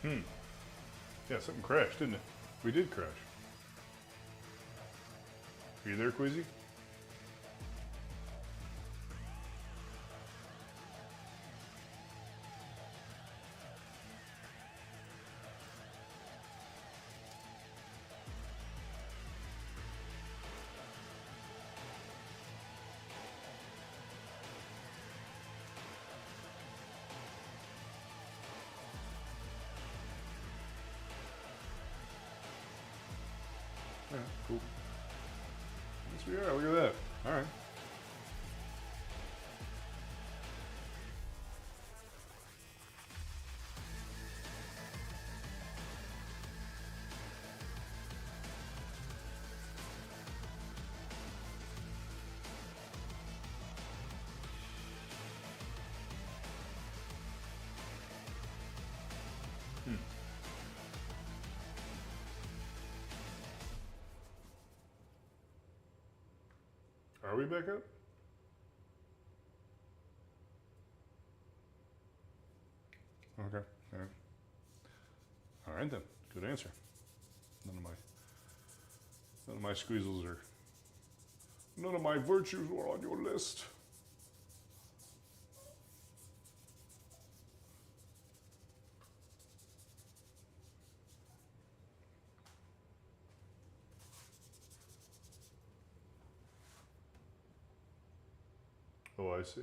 Yeah, something crashed, didn't it? We did crash. Are you there, Queasy? Yeah, cool. Yes, we are. Look at that. All right. Are we back up? Okay. All right. All right then. Good answer. None of my squeezels are. None of my virtues were on your list. Oh, I see.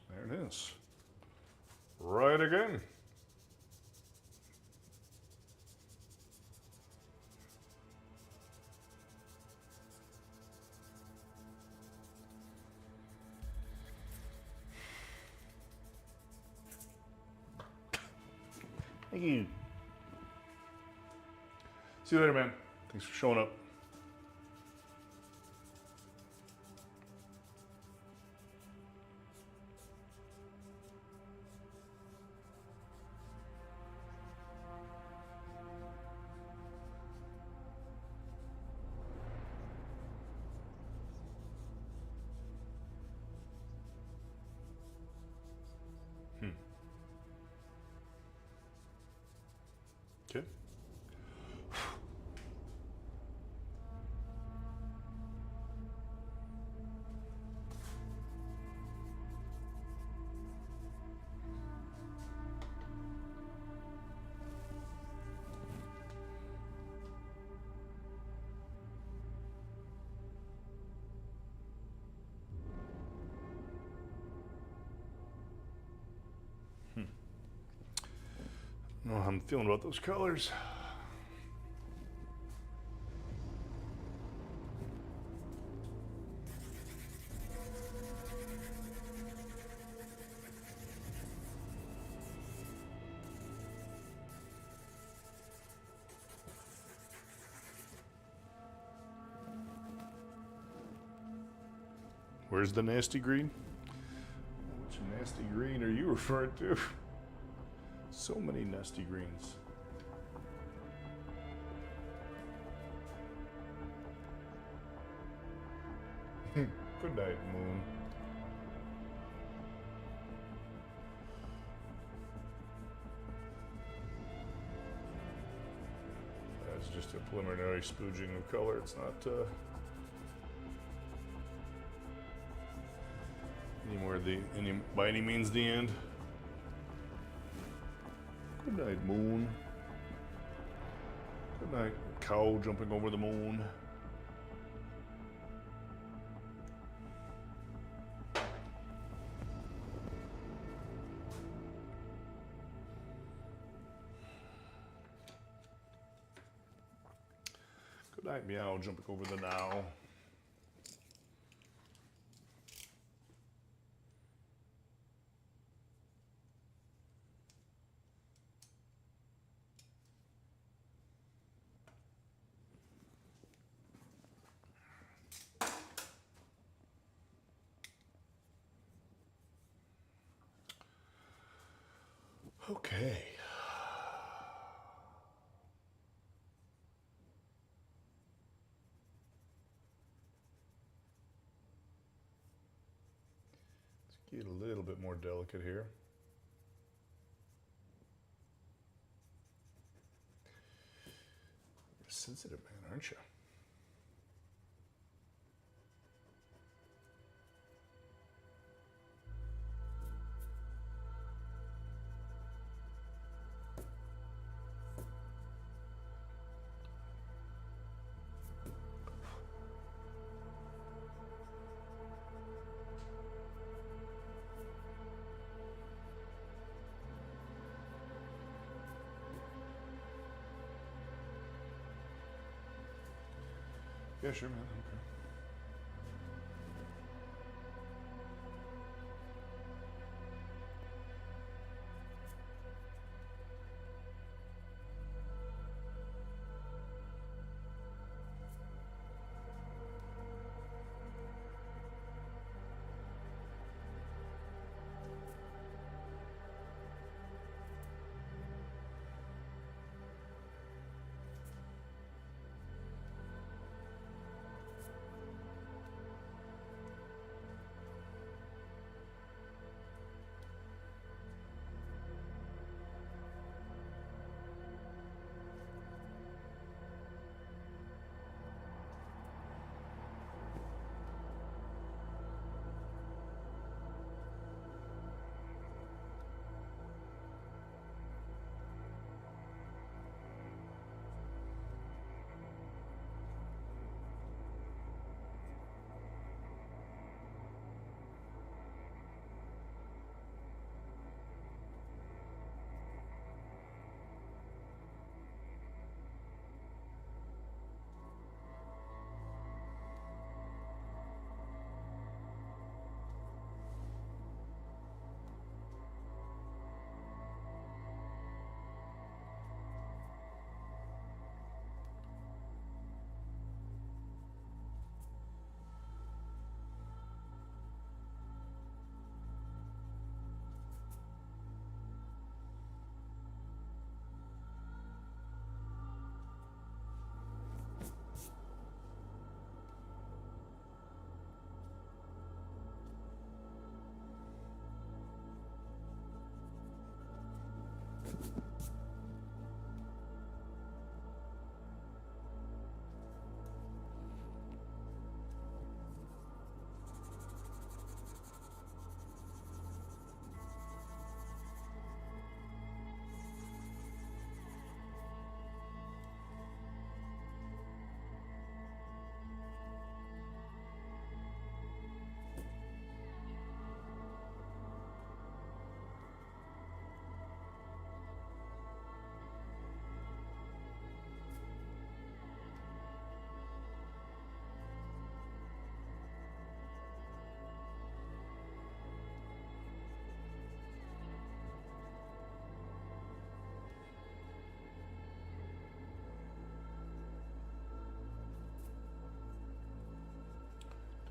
There it is. Right again. Thank you. See you later, man. Thanks for showing up. Okay. I don't know how I'm feeling about those colors. Where's the nasty green? Which nasty green are you referring to? So many nasty greens. Good night, moon. That's just a preliminary spooging of color. It's not by any means the end. Good night, moon. Good night, cow jumping over the moon. Good night, meow jumping over the now. Okay. Let's Get a little bit more delicate here. You're a sensitive man, aren't you? Yeah, sure, man. Okay.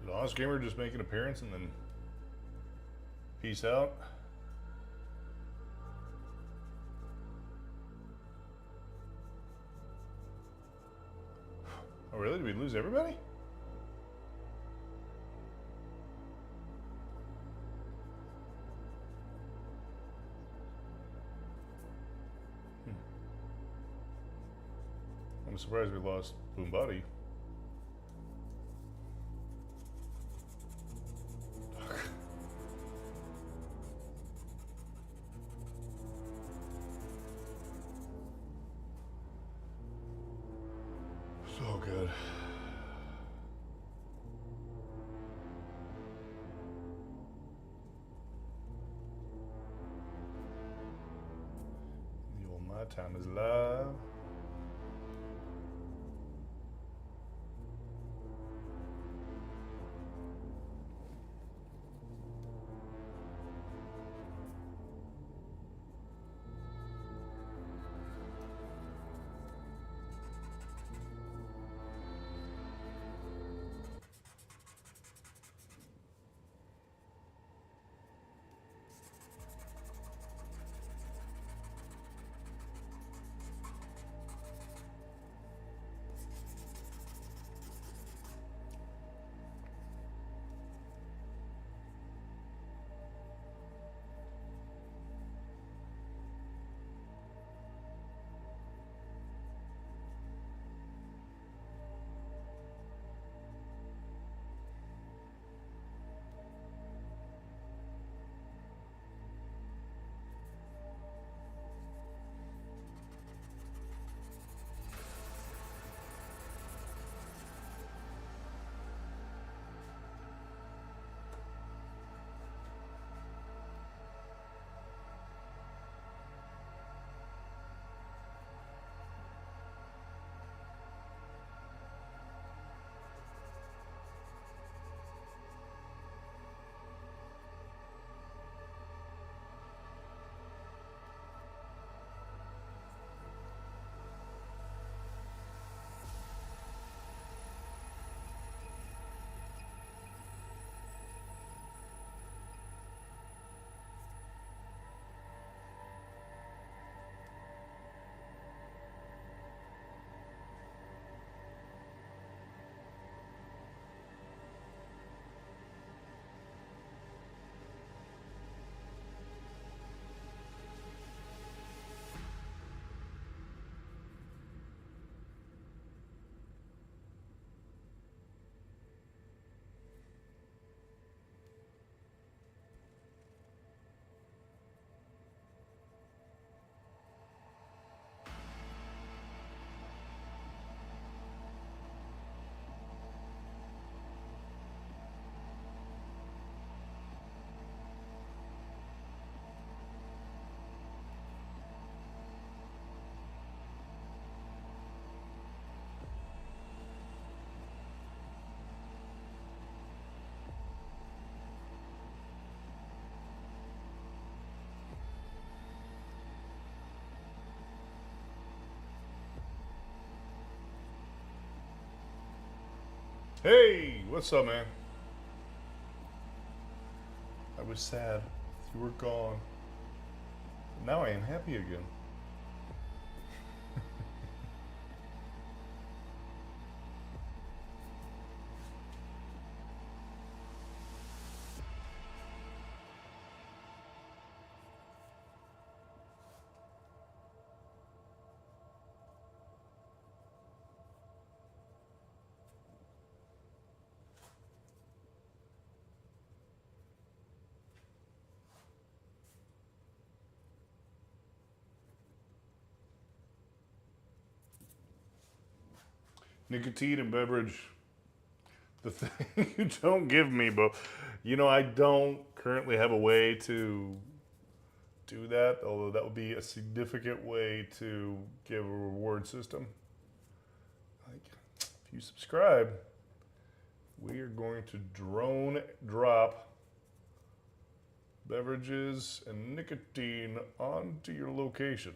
Did Honest Gamer just make an appearance and then peace out? Oh really? Did we lose everybody? I'm surprised we lost Boombody. So good. The old My Time is Live. Hey, what's up, man? I was sad. You were gone. Now I am happy again. Nicotine and beverage. The thing you don't give me, but I don't currently have a way to do that, although that would be a significant way to give a reward system. Like, if you subscribe, we are going to drone drop beverages and nicotine onto your location.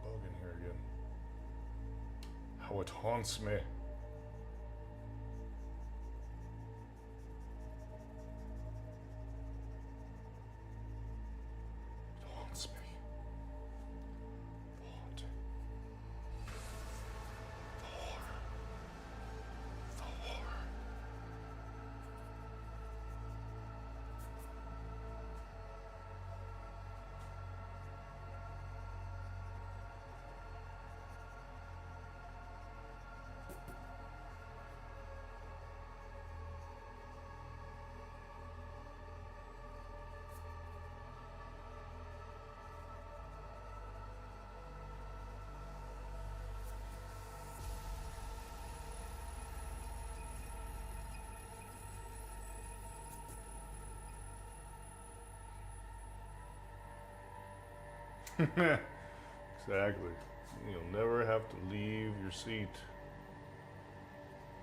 Bug in here again. How it haunts me. It haunts me. The haunting. The horror. The horror. Exactly. You'll never have to leave your seat.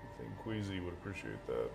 I think Queasy would appreciate that.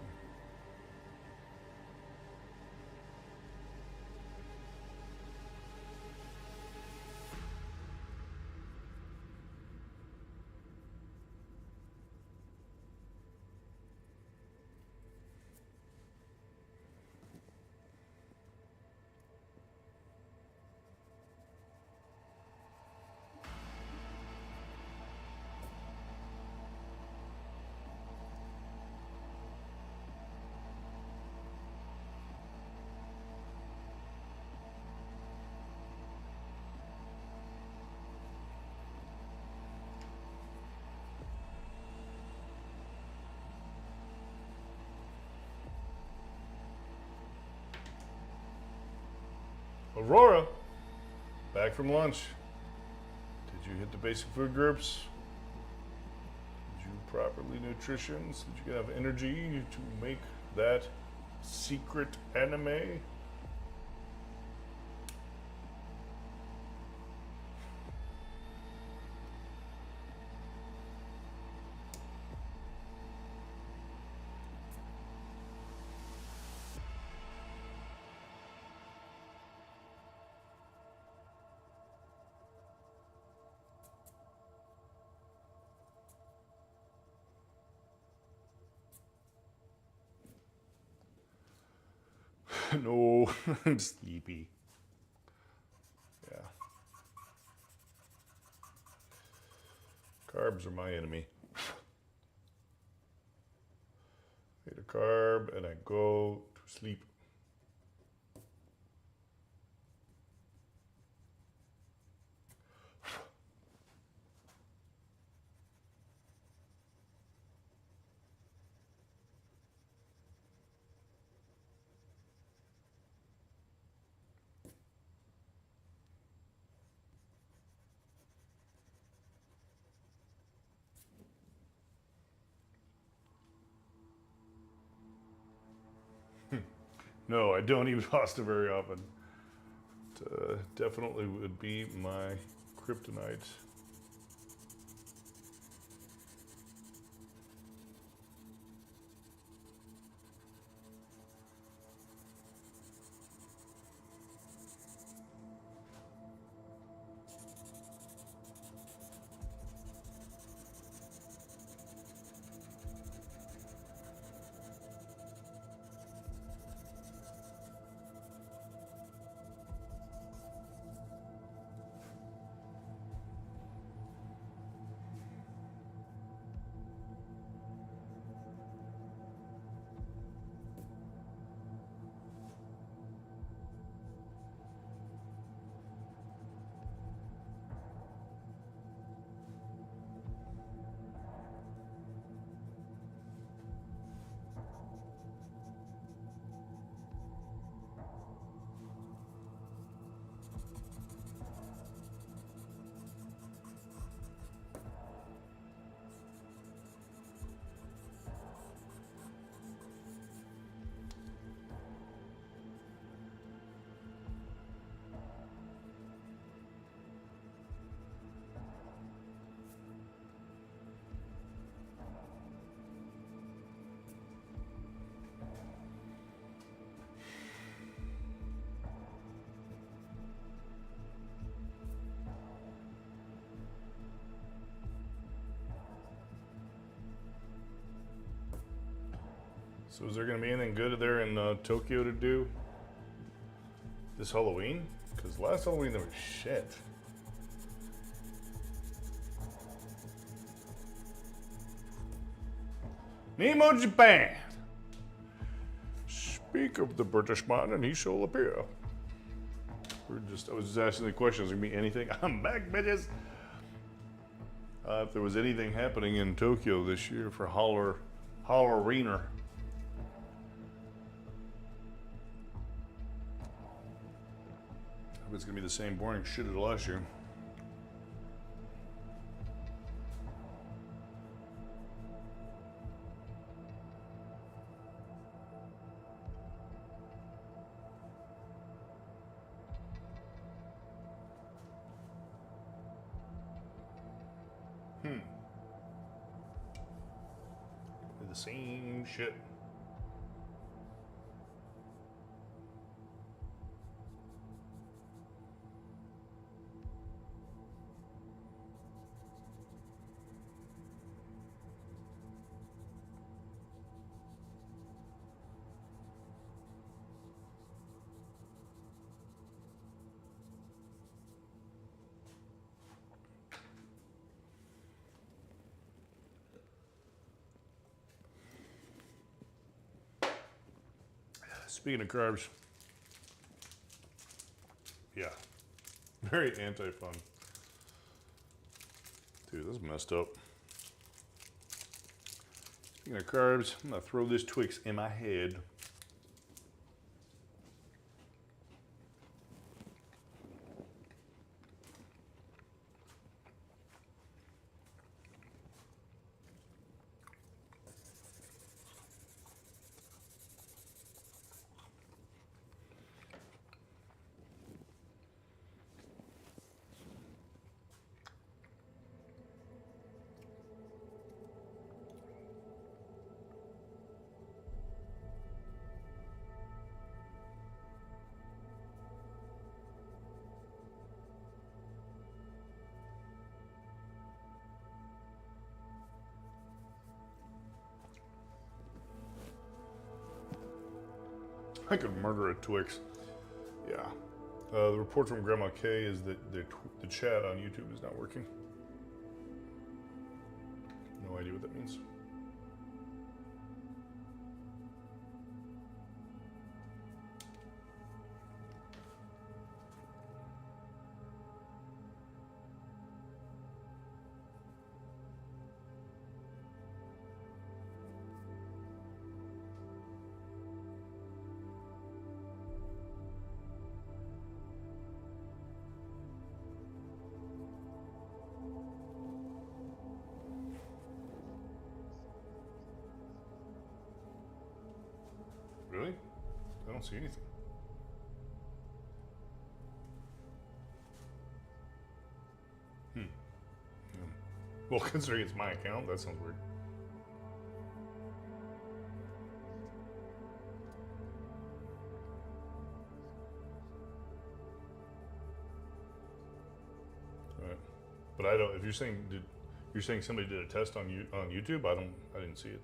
Aurora, back from lunch. Did you hit the basic food groups? Did you properly nutrition? So that you have energy to make that secret anime? No, I'm sleepy. Yeah. Carbs are my enemy. I eat a carb and I go to sleep. No, I don't eat pasta very often. It, definitely would be my kryptonite. So is there going to be anything good there in Tokyo to do this Halloween? Because last Halloween there was shit. Nemo, Japan. Speak of the British man and he shall appear. I was just asking the question, is there going to be anything? I'm back, bitches. If there was anything happening in Tokyo this year for Halloween. It's gonna be the same boring shit as last year. The same shit. Speaking of carbs, yeah, very anti-fun. Dude, this is messed up. Speaking of carbs, I'm gonna throw this Twix in my head. I could murder a Twix. Yeah. The report from Grandma K is that the chat on YouTube is not working. No idea what that means. don't see anything. Well, considering it's my account, that sounds weird. All right. But I don't. If you're saying you're saying somebody did a test on YouTube, I didn't see it.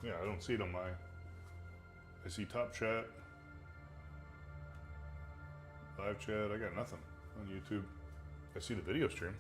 Yeah, I don't see it on my. I see Top Chat, Live Chat. I got nothing on YouTube. I see the video stream.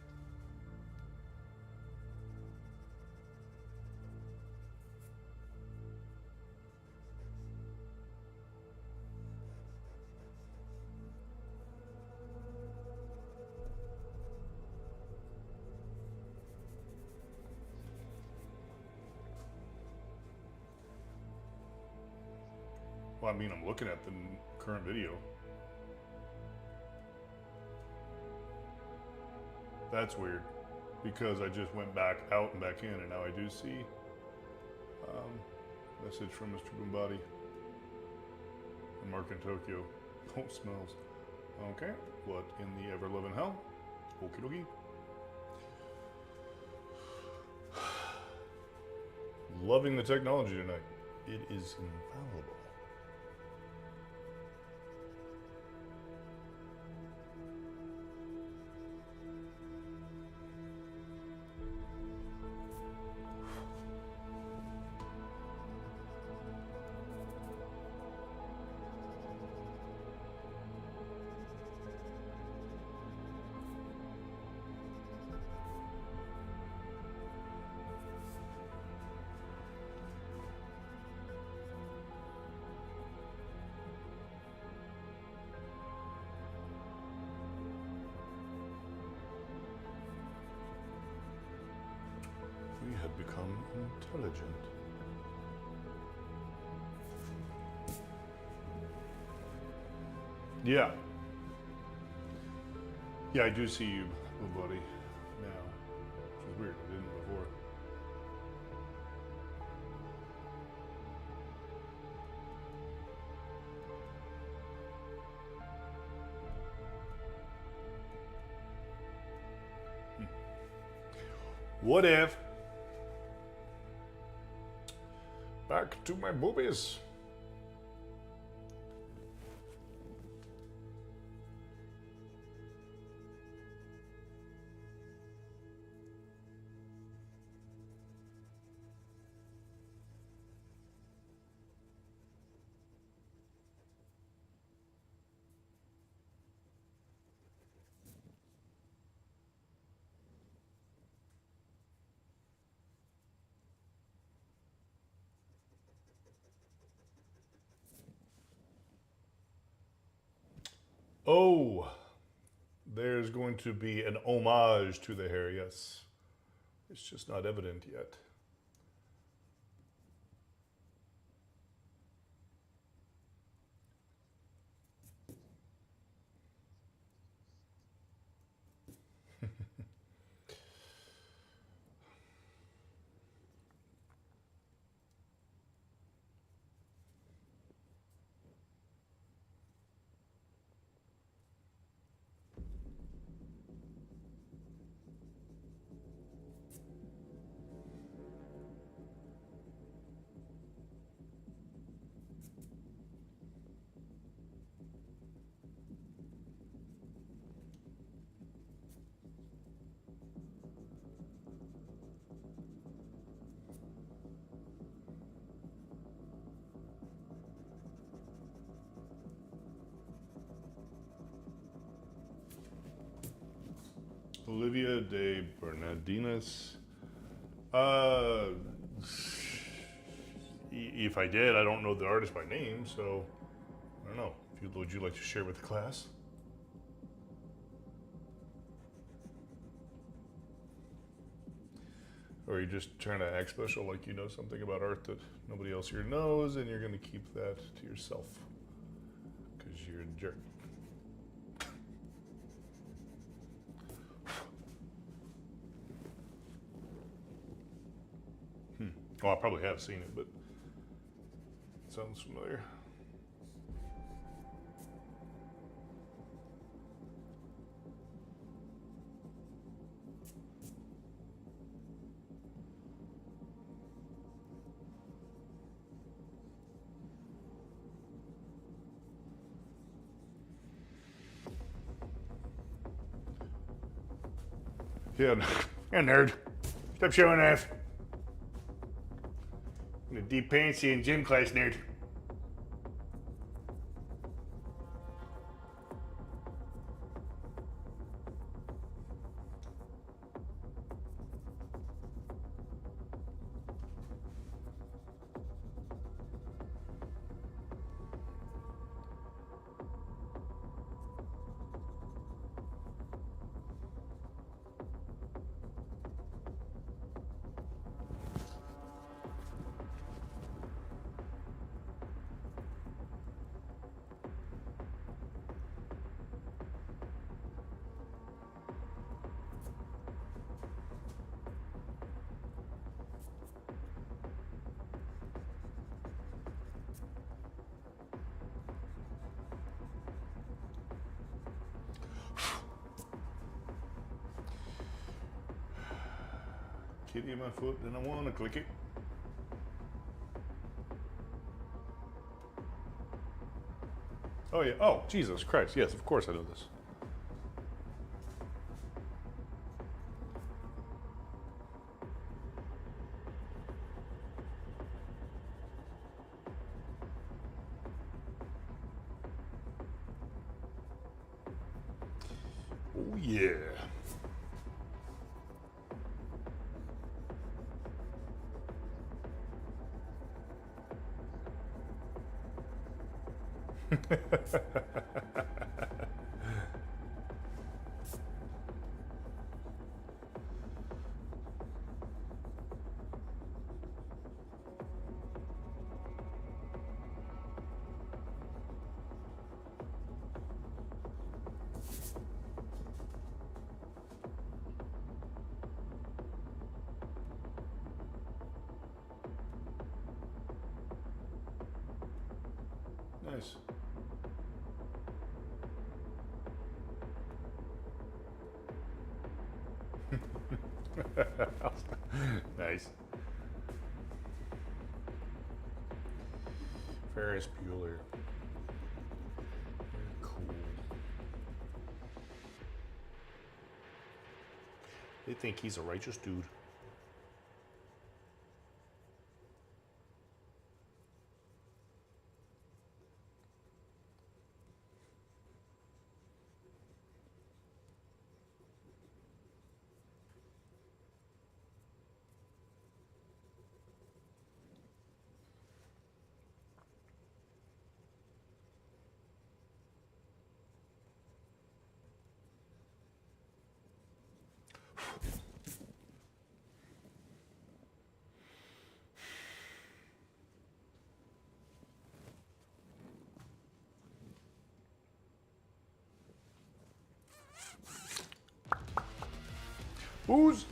Well, I mean, I'm looking at the current video. That's weird, because I just went back out and back in, and now I do see message from Mr. Boombody and Mark in Tokyo. Oh, smells. Okay, what in the ever-loving hell? Okie dokie. Loving the technology tonight. It is infallible. We had become intelligent. Yeah. Yeah, I do see you, little buddy, now. Which is weird, I didn't before. What if? Back to my boobies. Oh, there's going to be an homage to the hair, yes. It's just not evident yet. Olivia de Bernardinas. If I did, I don't know the artist by name, so I don't know. Would you like to share with the class? Or are you just trying to act special, like you know something about art that nobody else here knows, and you're going to keep that to yourself because you're a jerk? Oh, I probably have seen it, but it sounds familiar. Yeah, yeah, nerd. Stop showing off. In a deep pantsy in gym class, nerd. Kitty in my foot, and I want to click it. Oh yeah. Oh, Jesus Christ. Yes, of course I know this. Oh yeah. Nice. Nice. Ferris Bueller. Very cool. They think he's a righteous dude. Who's?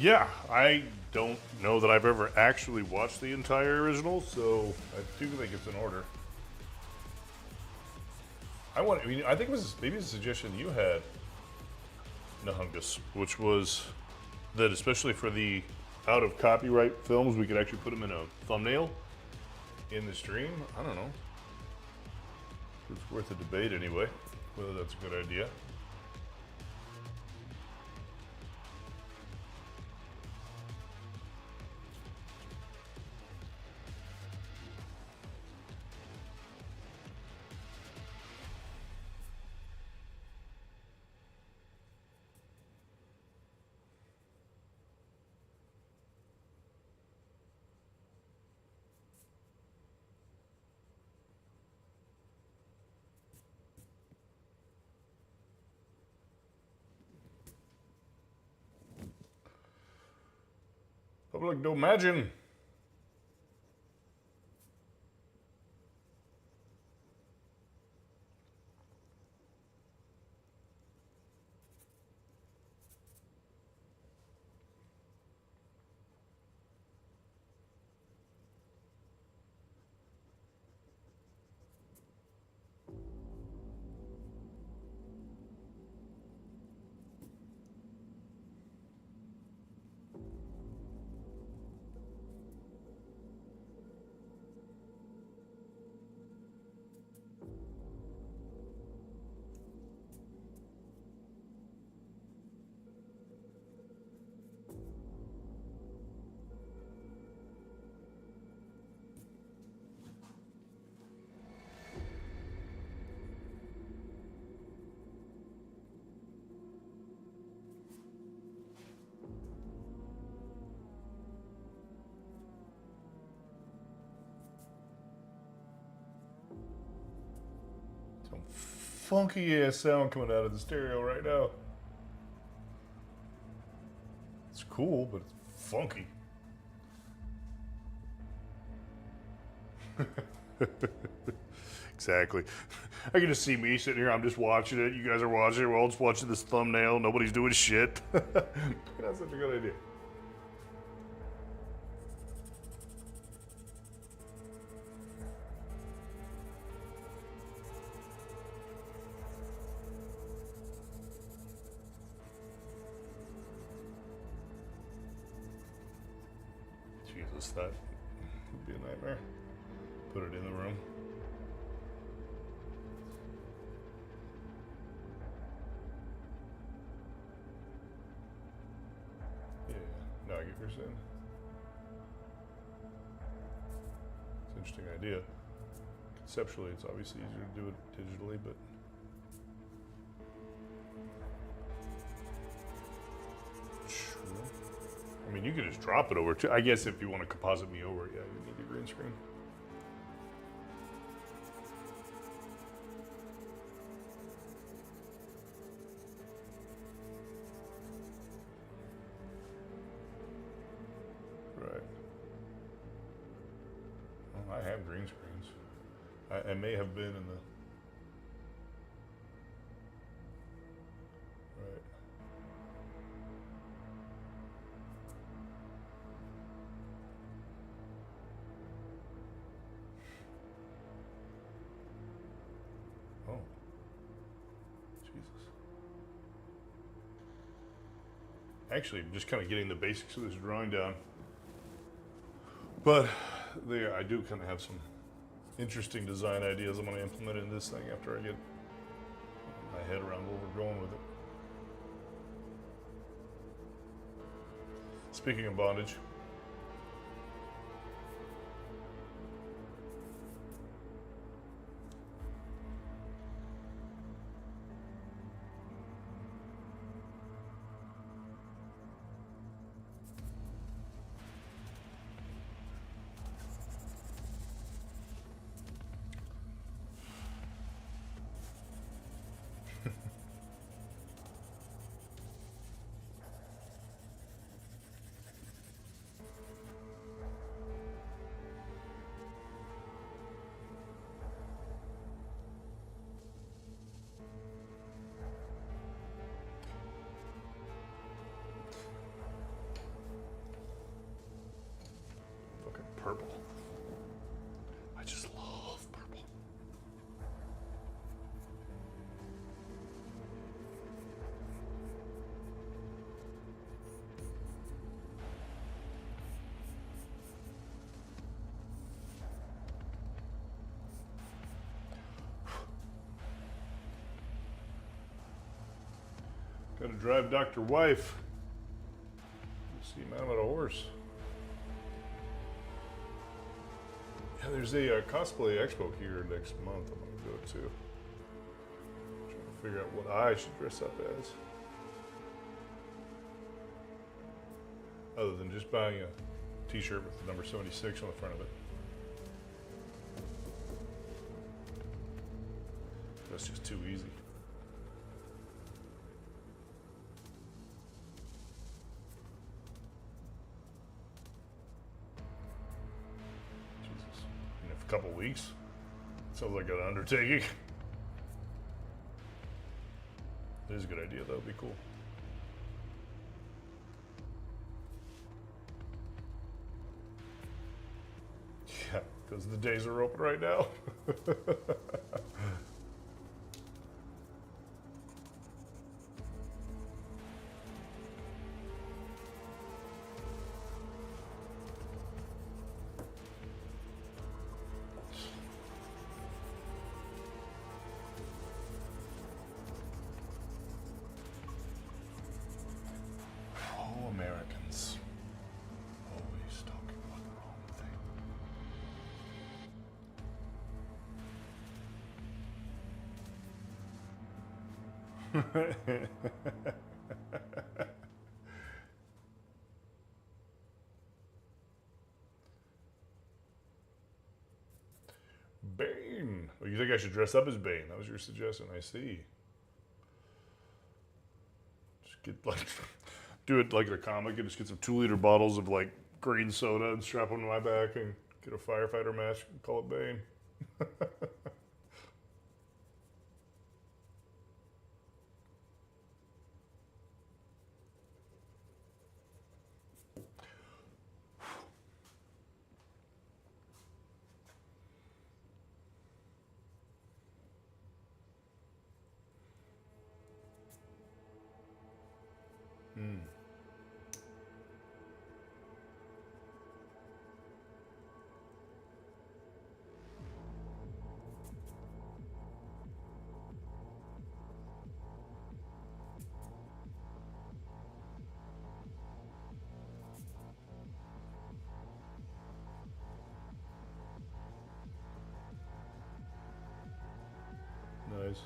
Yeah, I don't know that I've ever actually watched the entire original, so I do think it's in order. I mean, I think it was maybe a suggestion you had, Nahungus, which was that especially for the out of copyright films, we could actually put them in a thumbnail in the stream. I don't know. It's worth a debate anyway, whether that's a good idea. Public imagine. Some funky ass sound coming out of the stereo right now. It's cool, but it's funky. Exactly. I can just see me sitting here. I'm just watching it. You guys are watching it. We're all just watching this thumbnail. Nobody's doing shit. That's such a good idea. Jesus, that would be a nightmare. Put it in the room. Yeah, no, I get what you're saying. It's an interesting idea. Conceptually, it's obviously easier to do it digitally, but true. I mean, you could just drop it over too. I guess if you want to composite me over it, yeah, you need a green screen. Right. Well, I have green screens. I may have been in the. Right. Oh. Jesus. Actually, I'm just kind of getting the basics of this drawing down. But there, I do kind of have some interesting design ideas I'm going to implement in this thing after I get my head around where we're going with it. Speaking of bondage, Gotta drive Dr. Wife. See him out on a horse. Yeah, there's a cosplay expo here next month. I'm gonna go to. Trying to figure out what I should dress up as. Other than just buying a t-shirt with the number 76 on the front of it. That's just too easy. Jesus. In a couple weeks? Sounds like an undertaking. It is a good idea, that would be cool. Yeah, because the days are open right now. Oh, Americans. Always talking about the wrong thing. Bane. Oh, you think I should dress up as Bane? That was your suggestion. I see. Just get like, do it like in a comic and just get some 2-liter bottles of like green soda and strap them to my back and get a firefighter mask and call it Bane. Nice.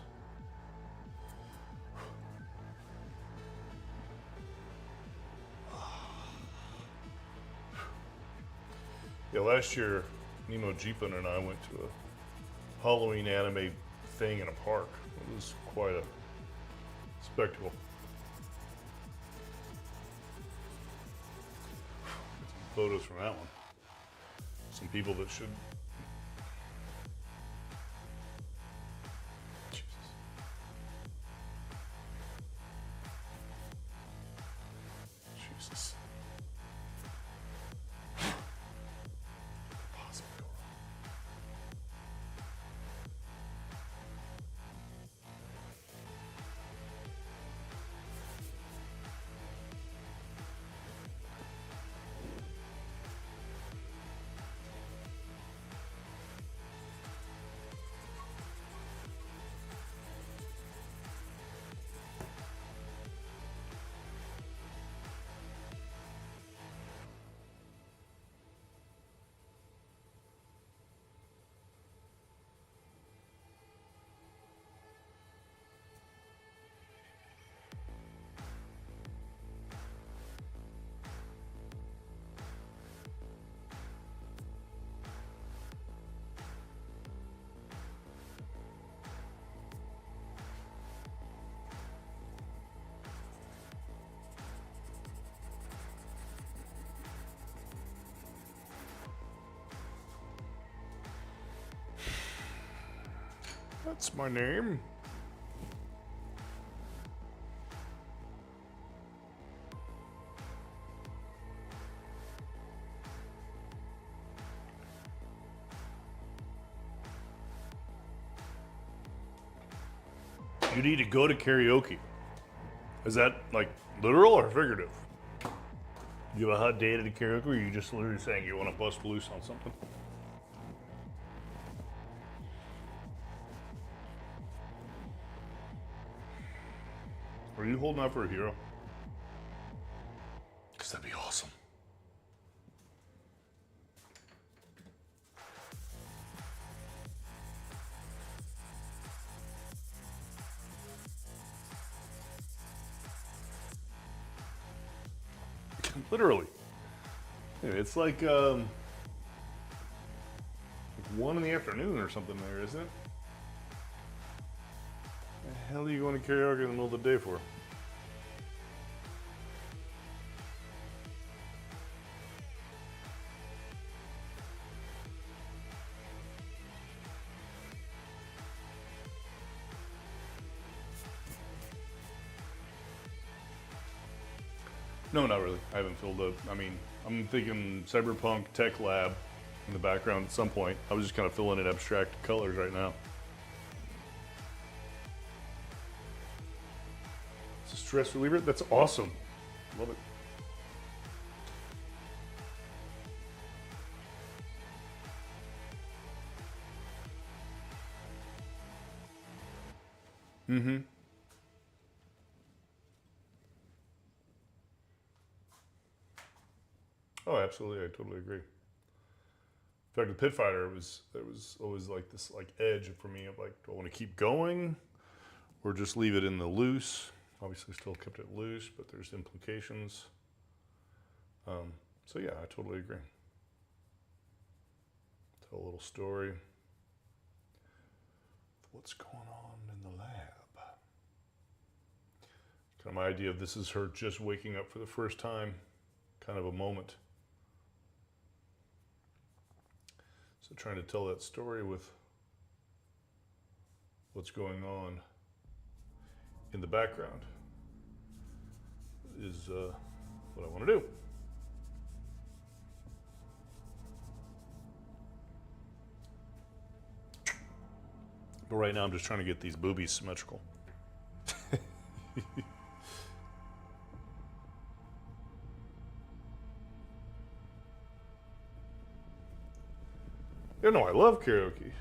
Yeah, last year, Nemo Jeepin and I went to a Halloween anime thing in a park. It was quite a spectacle. Some photos from that one. Some people that should. Jesus. Jesus. Possibly go wrong. That's my name. You need to go to karaoke. Is that like literal or figurative? You have a hot date at a karaoke, or are you just literally saying you want to bust loose on something? Are you holding out for a hero? Because that'd be awesome. Literally. It's like 1 in the afternoon or something there, isn't it? The hell are you going to karaoke in the middle of the day for? No, not really. I haven't filled up. I mean, I'm thinking Cyberpunk Tech Lab in the background at some point. I was just kind of filling in abstract colors right now. It's a stress reliever? That's awesome. Love it. Mm-hmm. Oh, absolutely. I totally agree. In fact, the Pit Fighter there was always like this like edge for me of like, do I want to keep going or just leave it in the loose? Obviously, still kept it loose, but there's implications. So yeah, I totally agree. Tell a little story. What's going on in the lab? Kind of my idea of this is her just waking up for the first time, kind of a moment. So trying to tell that story with what's going on in the background is what I want to do. But right now I'm just trying to get these boobies symmetrical. Yeah, no, I love karaoke.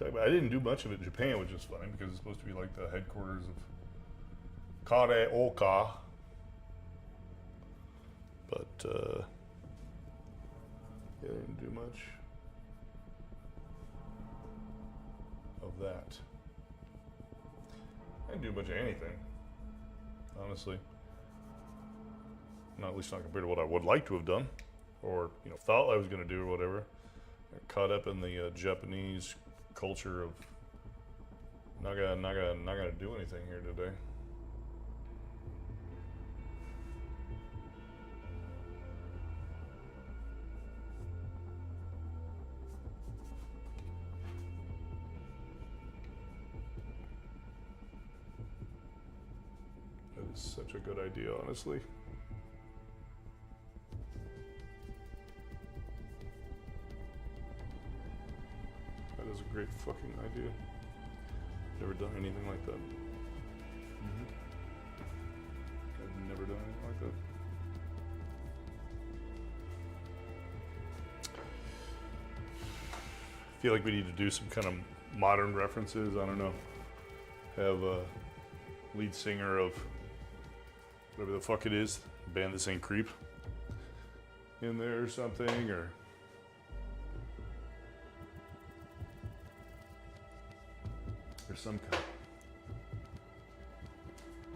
I didn't do much of it in Japan, which is funny because it's supposed to be like the headquarters of karaoke. But yeah, I didn't do much of that. I didn't do much of anything, honestly. Not at least not compared to what I would like to have done, or thought I was going to do or whatever. I caught up in the Japanese culture of not gonna do anything here today. That is such a good idea, honestly. That is a great fucking idea. Never done anything like that. I've never done anything like that. I feel like we need to do some kind of modern references. I don't know. Have a lead singer of whatever the fuck it is, band This Ain't Creep, in there or something, or some kind.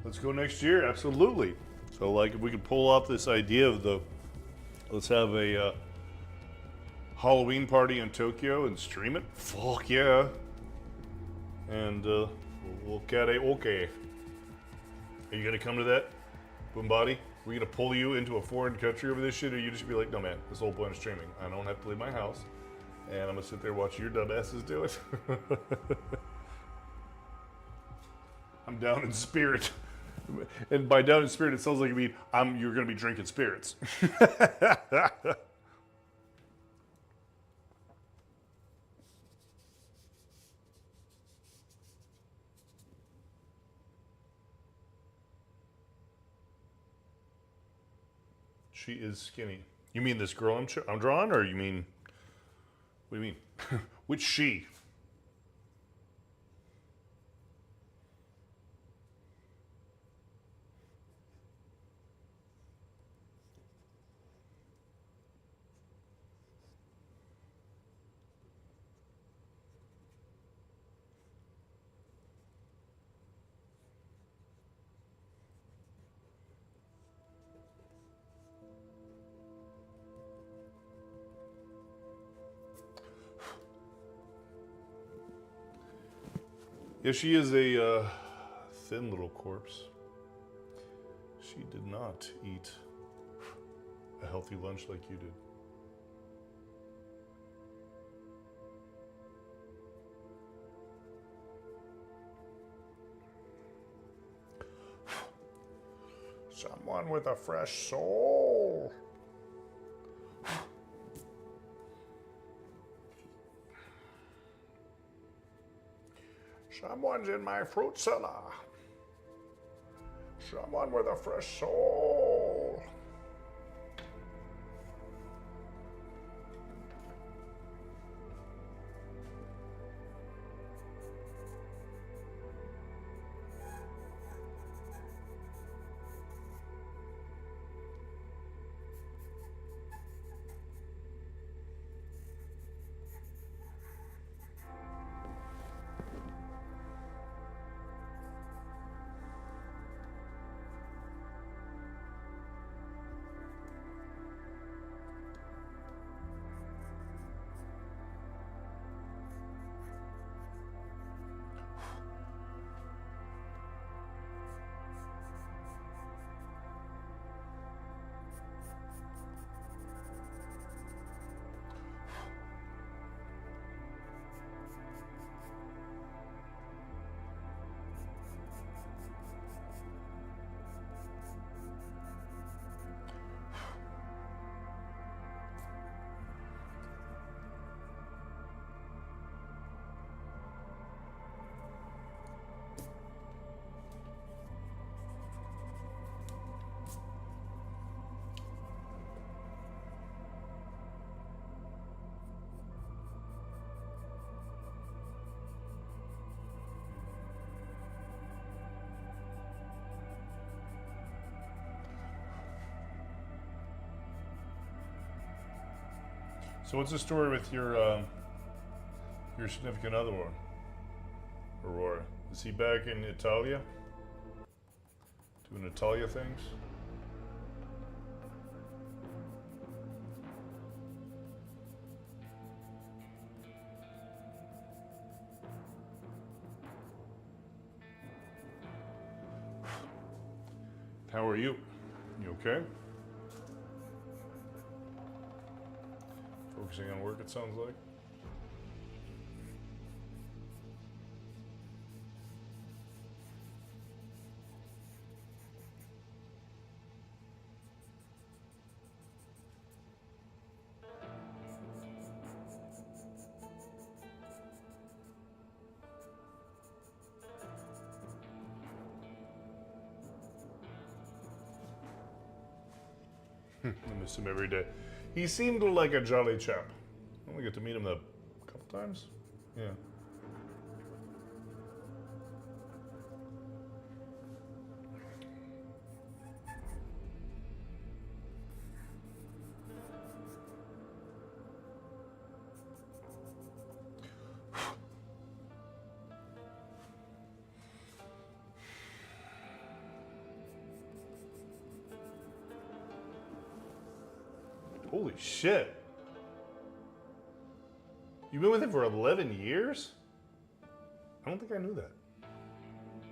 Let's go next year, absolutely. So like if we could pull off this idea of let's have a Halloween party in Tokyo and stream it, fuck yeah. And we'll karaoke. Are you gonna come to that, Boombody? We're gonna pull you into a foreign country over this shit, or you just be like, no man, this whole point of streaming. I don't have to leave my house, and I'm gonna sit there watching your dumbasses do it. I'm down in spirit. And by down in spirit, it sounds like you're going to be drinking spirits. She is skinny. You mean this girl I'm drawing, or you mean, what do you mean? Which she? Yeah, she is a thin little corpse. She did not eat a healthy lunch like you did. Someone with a fresh soul. Someone's in my fruit cellar. Someone with a fresh soul. So what's the story with your significant other one, Aurora? Is he back in Italia? Doing Italia things? How are you? You okay? Focusing on work, it sounds like. I miss him every day. He seemed like a jolly chap. I only get to meet him a couple times. Yeah. Holy shit. You've been with him for 11 years? I don't think I knew that.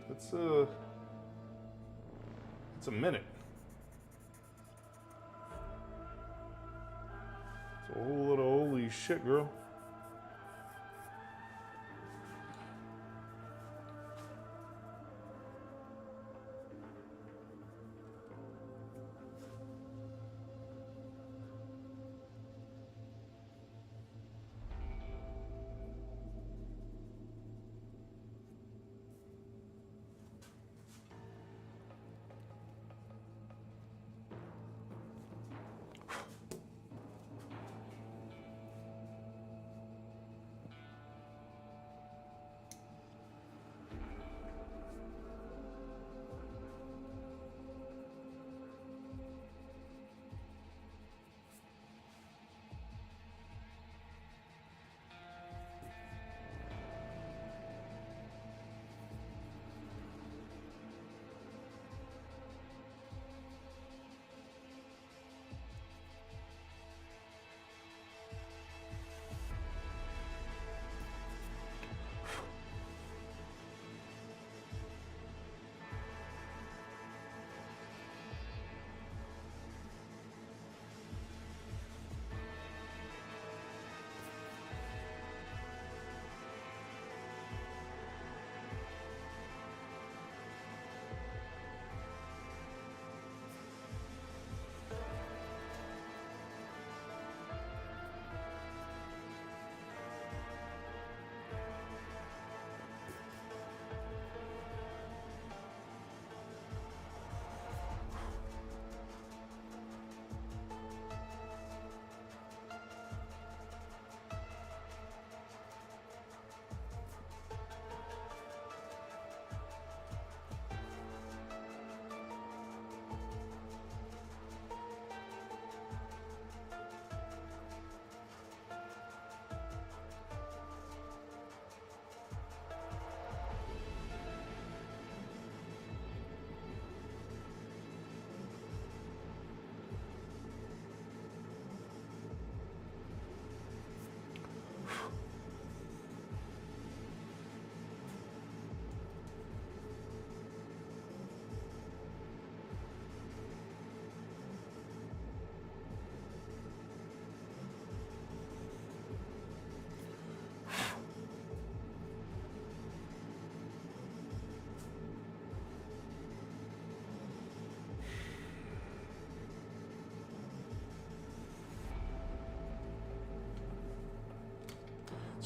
That's a minute. It's a whole lot of holy shit, girl.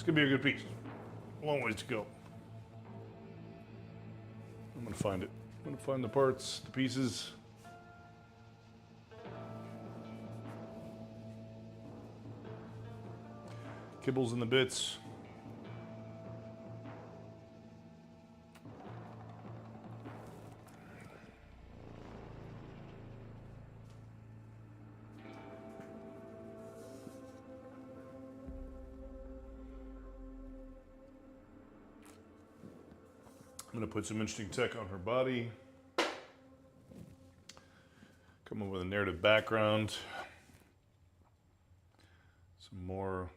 It's gonna be a good piece. A long ways to go. I'm gonna find it. I'm gonna find the parts, the pieces. Kibbles and the bits. I'm gonna put some interesting tech on her body. Come up with a narrative background. Some more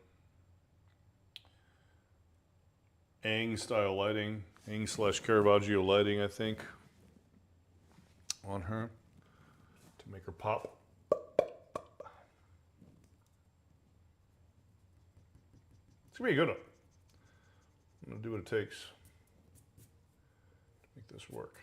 Aang style lighting, Aang / Caravaggio lighting, I think, on her to make her pop. It's gonna be a good one. I'm gonna do what it takes to make this work.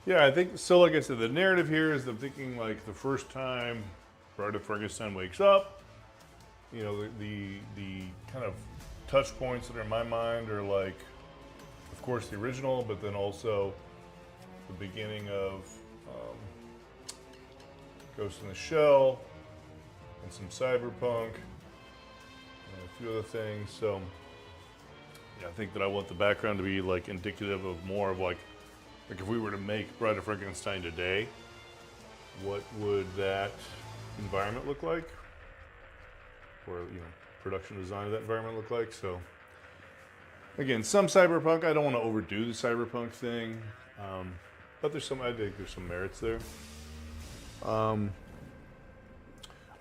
Yeah, I think so. Like I said, the narrative here is I'm thinking like the first time Bride of Frankenstein wakes up. You know, the kind of touch points that are in my mind are like, of course, the original, but then also the beginning of Ghost in the Shell and some cyberpunk and a few other things. So yeah, I think that I want the background to be like indicative of more of like if we were to make Bride of Frankenstein today, what would that environment look like? Or, you know, production design of that environment look like? So, again, some cyberpunk. I don't want to overdo the cyberpunk thing, but I think there's some merits there. I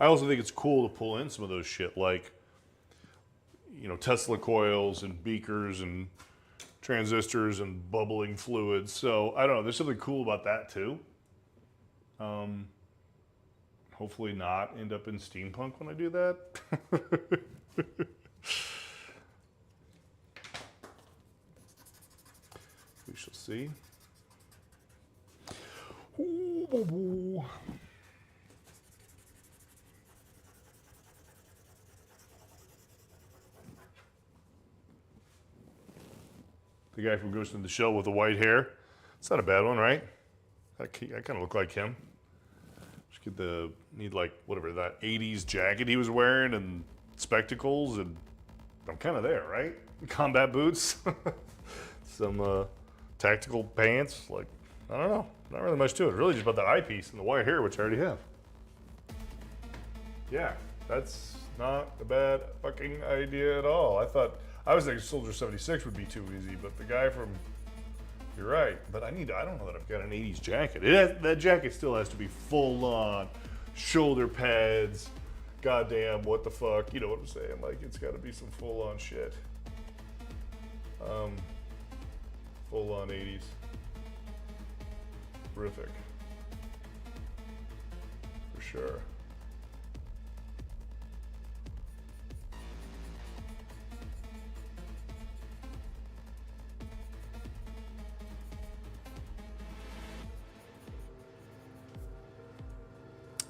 also think it's cool to pull in some of those shit, like, you know, Tesla coils and beakers and transistors and bubbling fluids. So I don't know. There's something cool about that too. Hopefully not end up in steampunk when I do that. We shall see. Ooh. The guy from Ghost in the Shell with the white hair. It's not a bad one, right? I kind of look like him. Just need like whatever that 80s jacket he was wearing and spectacles, and I'm kind of there, right? Combat boots, some tactical pants. Like, I don't know, not really much to it. Really just about that eyepiece and the white hair, which I already have. Yeah, that's not a bad fucking idea at all. I was thinking Soldier 76 would be too easy, but the guy from, you're right, but I don't know that I've got an 80s jacket. That jacket still has to be full on, shoulder pads, goddamn, what the fuck, you know what I'm saying? Like, it's got to be some full on shit. Full on 80s. Terrific. For sure.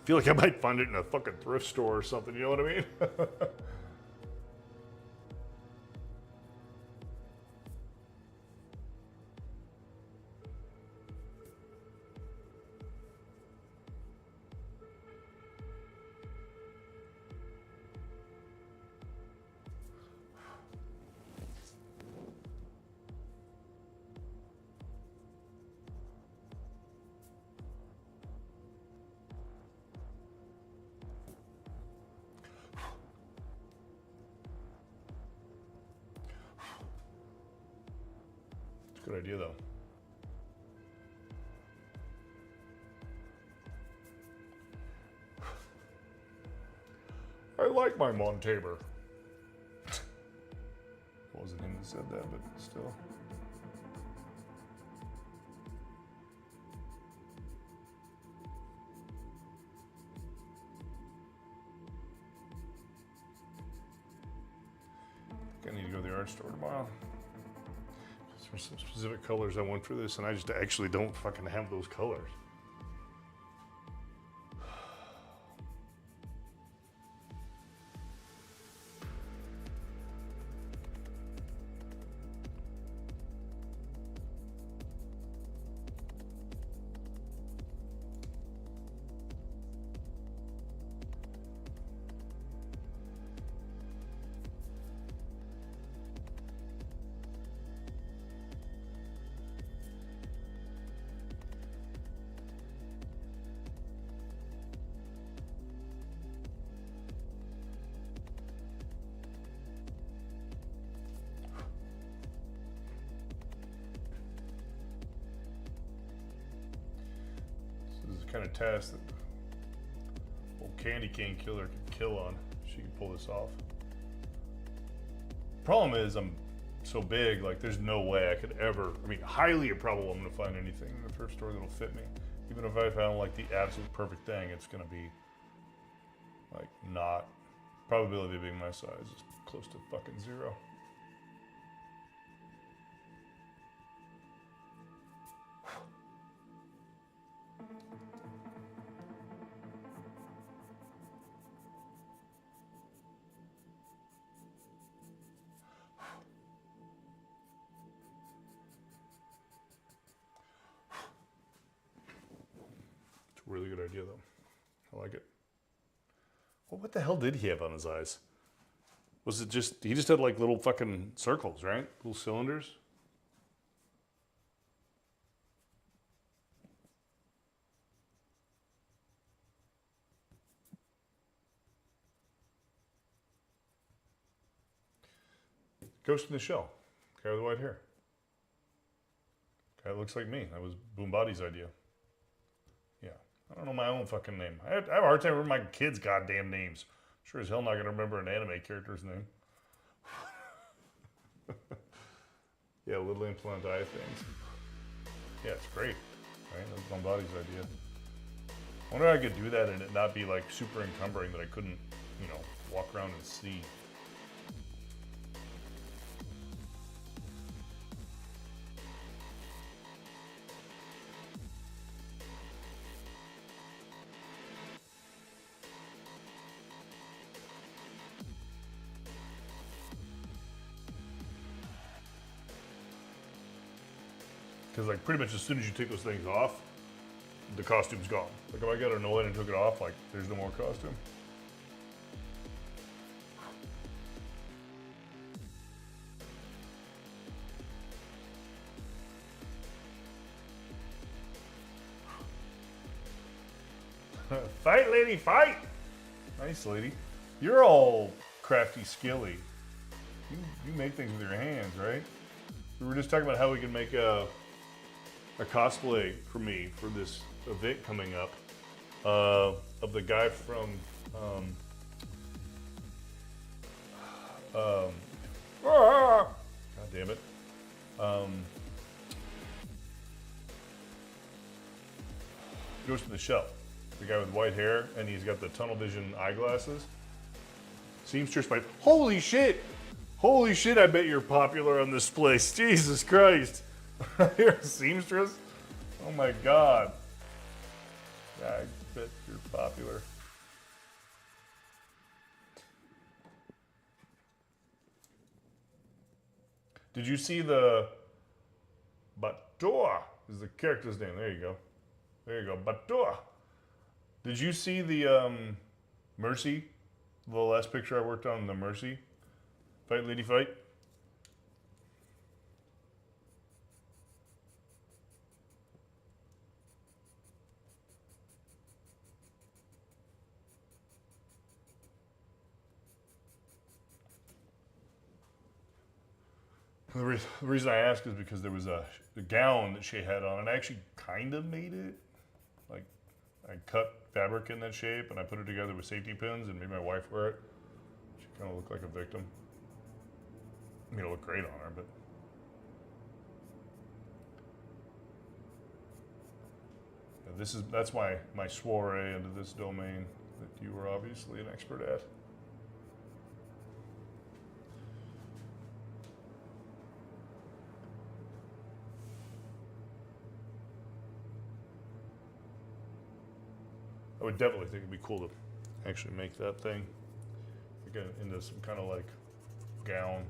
feel like I might find it in a fucking thrift store or something, you know what I mean? Good idea, though. I like my Montaber. It wasn't him who said that, but still. I need to go to the art store tomorrow. There's some specific colors I want for this, and I just actually don't fucking have those colors. Kind of task that old Candy Cane Killer could kill on. She can pull this off. Problem is, I'm so big, like there's no way I could ever, I mean, highly improbable I'm gonna find anything in the thrift store that'll fit me. Even if I found like the absolute perfect thing, it's gonna be like not, probability of being my size is close to fucking zero. Really good idea, though. I like it. Well, what the hell did he have on his eyes? Was it just, he just had like little fucking circles, right? Little cylinders? Ghost in the Shell. Guy with the white hair. Guy that looks like me. That was Boombody's idea. I don't know my own fucking name. I have a hard time remembering my kids' goddamn names. Sure as hell not going to remember an anime character's name. Yeah, little implant eye things. Yeah, it's great. Right? That's Boombody's idea. I wonder if I could do that and it not be like super encumbering that I couldn't, you know, walk around and see. Because like pretty much as soon as you take those things off, the costume's gone. Like if I got annoyed and took it off, like there's no more costume. Fight, lady, fight! Nice, lady. You're all crafty, skilly. You make things with your hands, right? We were just talking about how we can make a cosplay for me for this event coming up of the guy from God damn it. Ghost in the Shell. The guy with white hair and he's got the tunnel vision eyeglasses. Seamstress by holy shit! Holy shit, I bet you're popular on this place. Jesus Christ. You're a seamstress? Oh my God. I bet you're popular. Did you see the Batua is the character's name? There you go. There you go. Batua. Did you see the Mercy? The last picture I worked on, the Mercy fight, lady fight. The reason I ask is because there was a gown that she had on, and I actually kind of made it. Like, I cut fabric in that shape, and I put it together with safety pins, and made my wife wear it. She kind of looked like a victim. I mean, it looked great on her, but yeah, that's my soiree into this domain that you were obviously an expert at. I would definitely think it'd be cool to actually make that thing again into some kind of like gown.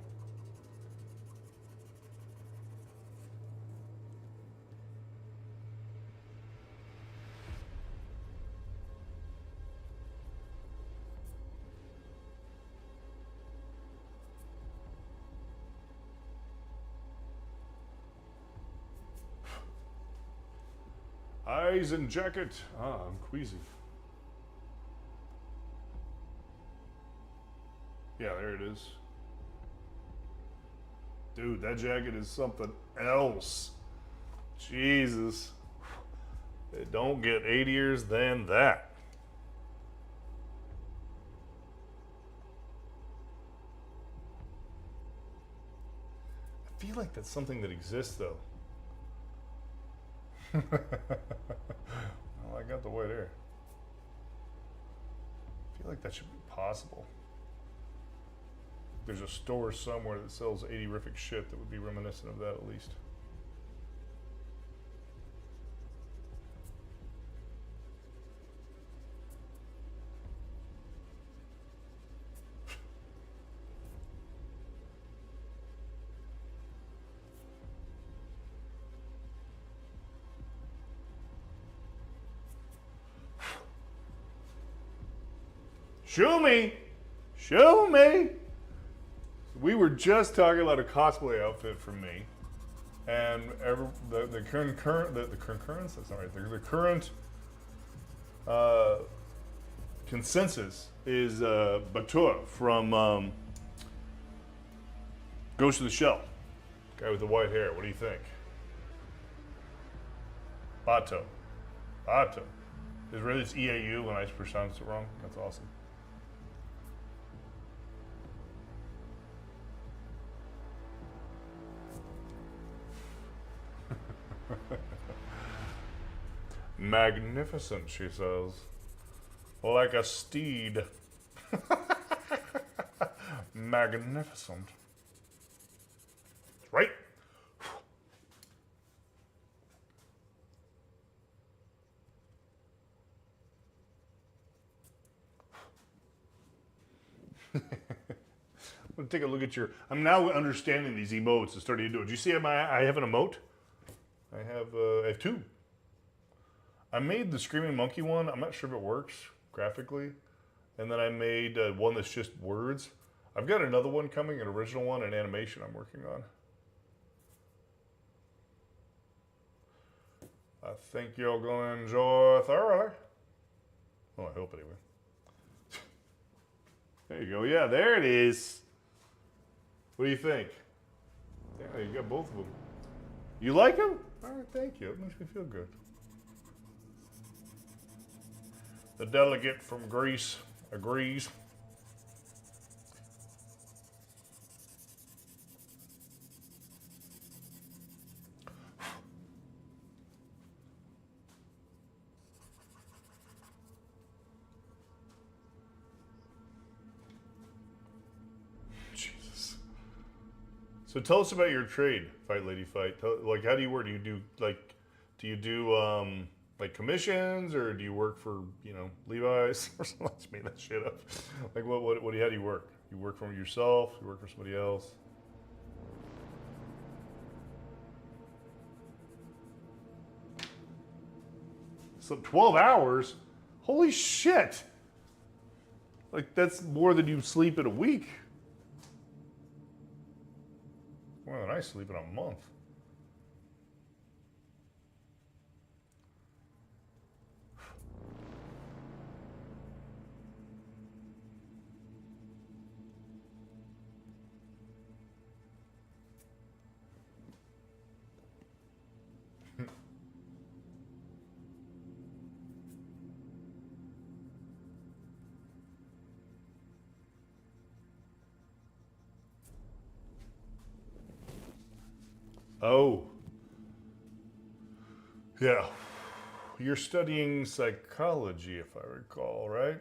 Eyes and jacket. Ah, I'm queasy. Yeah, there it is. Dude, that jacket is something else. Jesus. It don't get 80ers than that. I feel like that's something that exists, though. Well, I got the white hair. I feel like that should be possible. There's a store somewhere that sells 80-rific shit that would be reminiscent of that at least. Show me! Show me! We were just talking about a cosplay outfit for me, and the current consensus is Batua from Ghost of the Shell, guy with the white hair. What do you think? Bato. Bato. It's EAU when I pronounced it wrong. That's awesome. Magnificent, she says. Like a steed. Magnificent. Right? I'm gonna take a look at your. I'm now understanding these emotes and starting to do it. Do you see I have an emote? I have two. I made the Screaming Monkey one. I'm not sure if it works graphically. And then I made one that's just words. I've got another one coming, an original one, an animation I'm working on. I think you're going to enjoy thoroughly. Oh, I hope anyway. There you go. Yeah, there it is. What do you think? Yeah, you got both of them. You like them? All right, thank you. It makes me feel good. The delegate from Greece agrees. Jesus. So tell us about your trade, Fight Lady Fight. Like, how do you work? Do you do like commissions, or do you work for Levi's or something? Let's make that shit up. Like what do you, how do you work? You work for yourself? You work for somebody else? So 12 hours? Holy shit! Like that's more than you sleep in a week. More than I sleep in a month. Oh. Yeah. You're studying psychology, if I recall, right?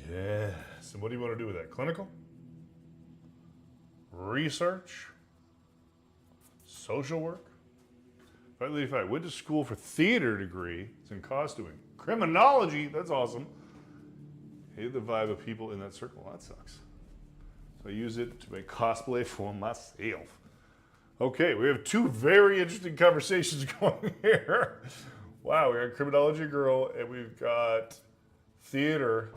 Yes. And what do you want to do with that? Clinical? Research? Social work? If I went to school for theater degree, it's in costuming. Criminology, that's awesome. Hate the vibe of people in that circle. That sucks. So I use it to make cosplay for myself. Okay, we have two very interesting conversations going here. Wow, we got criminology girl, and we've got theater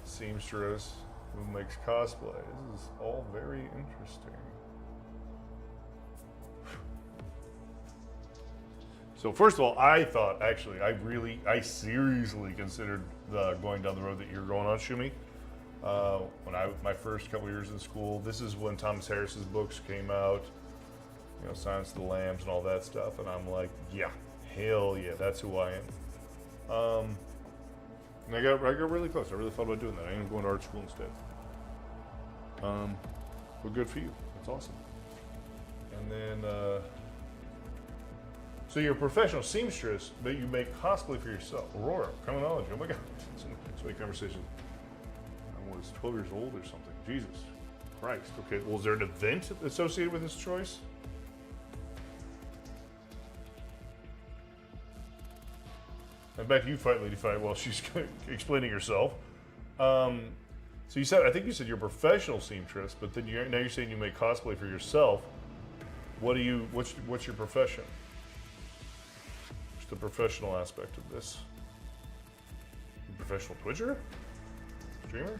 seamstress who makes cosplay. This is all very interesting. So first of all, I thought, actually, I seriously considered going down the road that you're going on, Shumi. My first couple years in school, this is when Thomas Harris's books came out, Silence of the Lambs and all that stuff, and I'm like, yeah, hell yeah, that's who I am. And I got really close. I really thought about doing that. I ended up going to art school instead. But good for you. That's awesome. And then, so you're a professional seamstress, but you make cosplay for yourself. Aurora, criminology. Oh my God. So many conversations. I was 12 years old or something. Jesus Christ. Okay, well, is there an event associated with this choice? And back to you, Fight Lady Fight, while she's explaining herself. So I think you said you're a professional seamstress, but then now you're saying you make cosplay for yourself. What's your profession? What's the professional aspect of this? You a professional Twitcher? Streamer?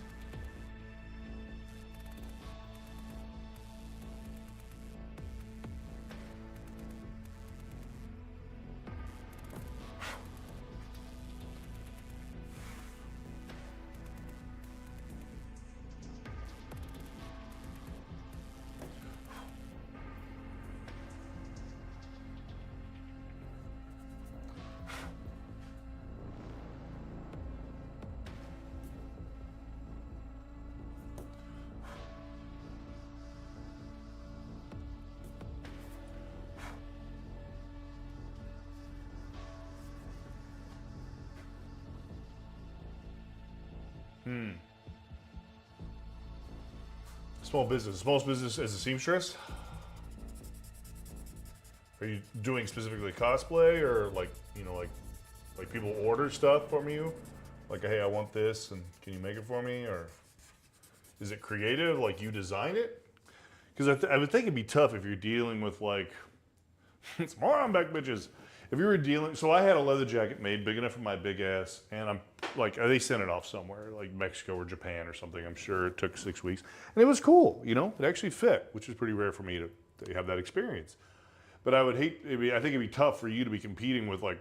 Small business as a seamstress? Are you doing specifically cosplay, or like people order stuff from you? Like, hey, I want this, and can you make it for me? Or is it creative, like you design it? Because I would think it'd be tough if you're dealing with like, it's more on back bitches. If you were dealing, so I had a leather jacket made big enough for my big ass, and I'm like, they sent it off somewhere, like Mexico or Japan or something. I'm sure it took 6 weeks, and it was cool. It actually fit, which is pretty rare for me to have that experience. But I think it'd be tough for you to be competing with like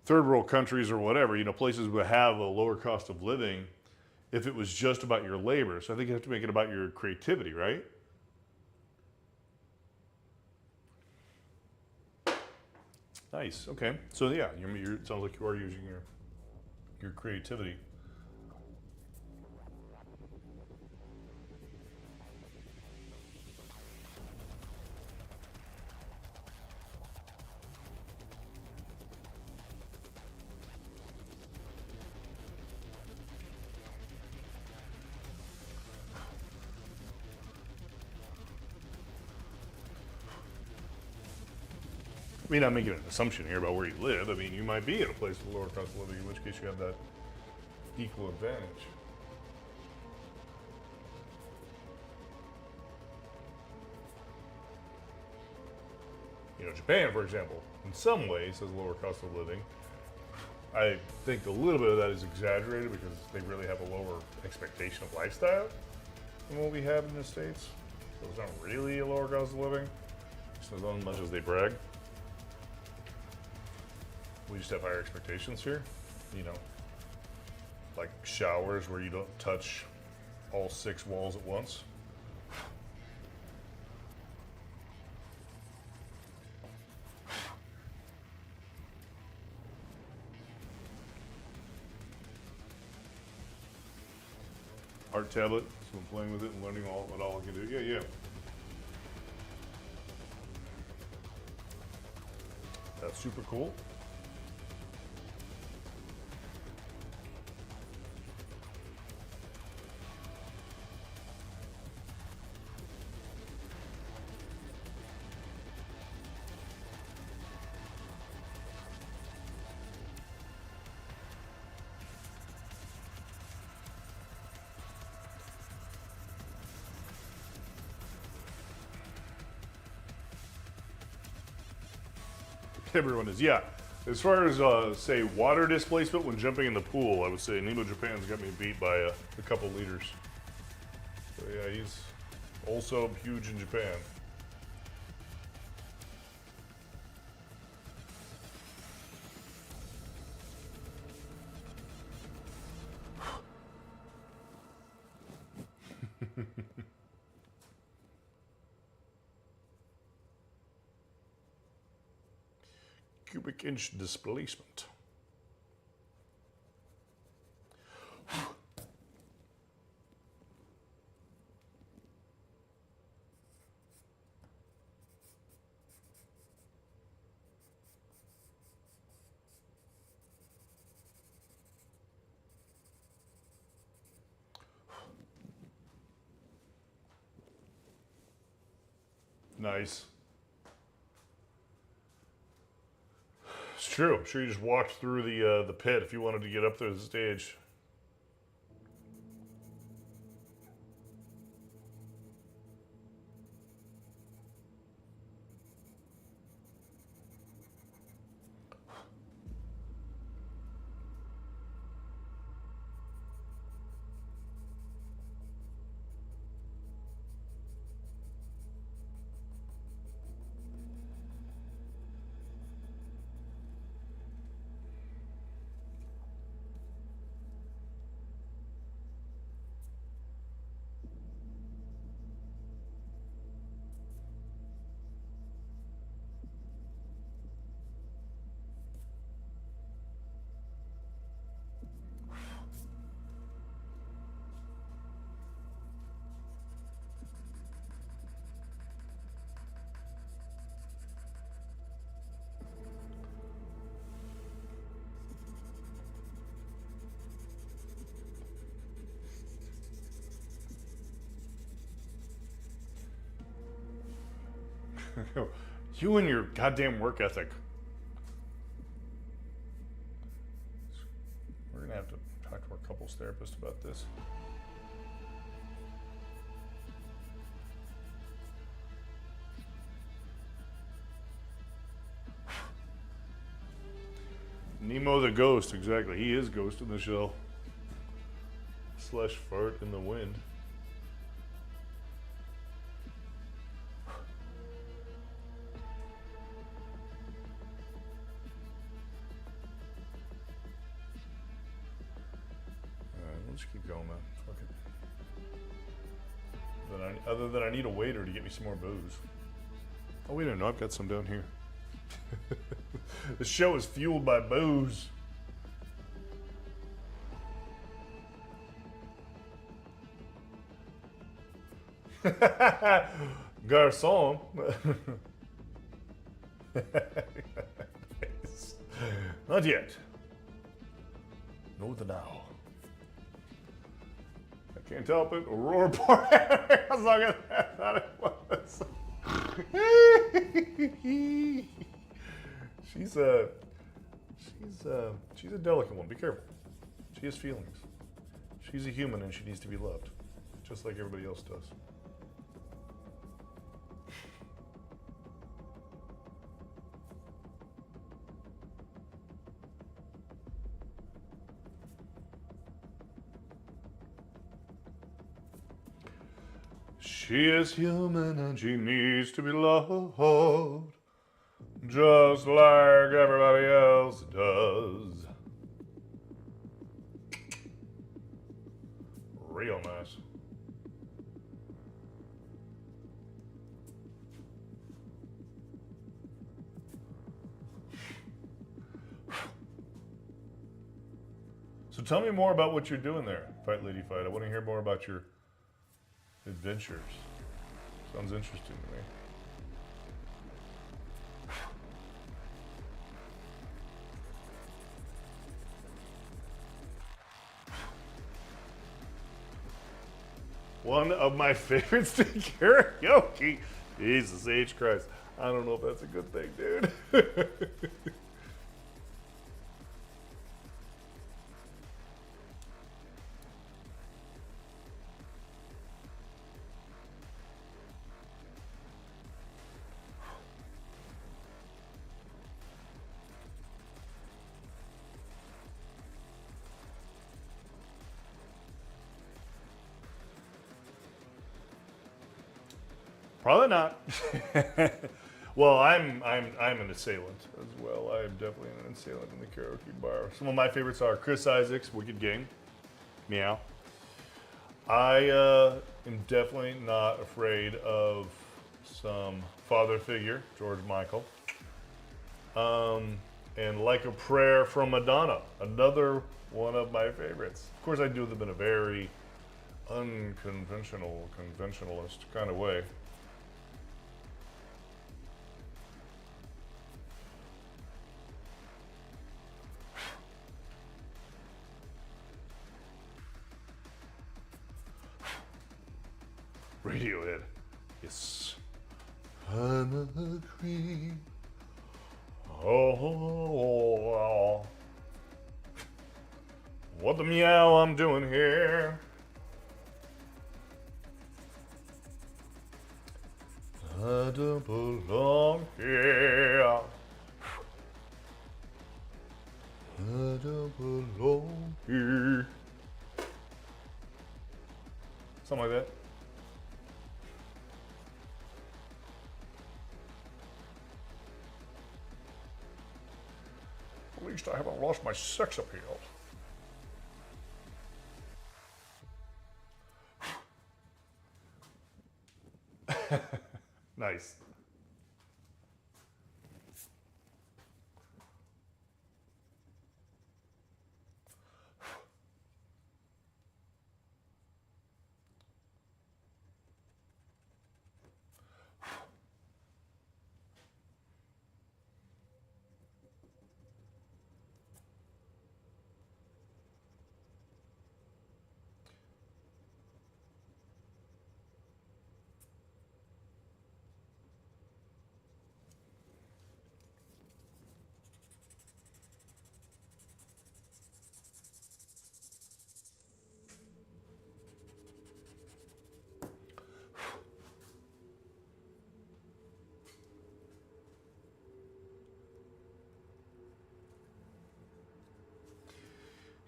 third world countries or whatever, places that have a lower cost of living, if it was just about your labor. So I think you have to make it about your creativity, right? Nice. Okay. So yeah, it sounds like you are using your creativity. I mean, I'm making an assumption here about where you live. I mean, you might be in a place with a lower cost of living, in which case you have that equal advantage. You know, Japan, for example, in some ways has a lower cost of living. I think a little bit of that is exaggerated because they really have a lower expectation of lifestyle than what we have in the States. So it's not really a lower cost of living, just as much as they brag. We just have higher expectations here, you know, like showers where you don't touch all 6 walls at once. Art tablet, so I'm playing with it and learning what all I can do. Yeah. That's super cool. Everyone is, yeah. As far as, say, water displacement when jumping in the pool, I would say Nemo Japan's got me beat by a couple liters. So yeah, he's also huge in Japan. Cubic inch displacement. Nice. It's true. I'm sure you just walked through the pit if you wanted to get up there to the stage. You and your goddamn work ethic. We're gonna have to talk to our couples therapist about this. Nemo the ghost, exactly. He is Ghost in the Shell. Slash fart in the wind. Let's keep going, man. Fuck it. Other than I need a waiter to get me some more booze. Oh, wait a minute. No, I've got some down here. The show is fueled by booze. Garçon. Not yet. Know the now. I can't help it. Aurora Park. I was looking at that. I thought it was. she's she's a delicate one. Be careful. She has feelings. She's a human and she needs to be loved, just like everybody else does. She is human and she needs to be loved, just like everybody else does. Real nice. So tell me more about what you're doing there, Fight Lady Fight. I want to hear more about your adventures. Sounds interesting to me. One of my favorites to karaoke. Jesus H. Christ. I don't know if that's a good thing, dude. Probably not. Well, I'm an assailant as well. I am definitely an assailant in the karaoke bar. Some of my favorites are Chris Isaak's Wicked Game, Meow. I am definitely not afraid of some father figure, George Michael. And Like a Prayer from Madonna, another one of my favorites. Of course, I do them in a very unconventional, conventionalist kind of way. Radiohead. Yes. I'm a creep. Oh, what the meow I'm doing here? I don't belong here. I don't belong here. Something like that. At least I haven't lost my sex appeal. Nice.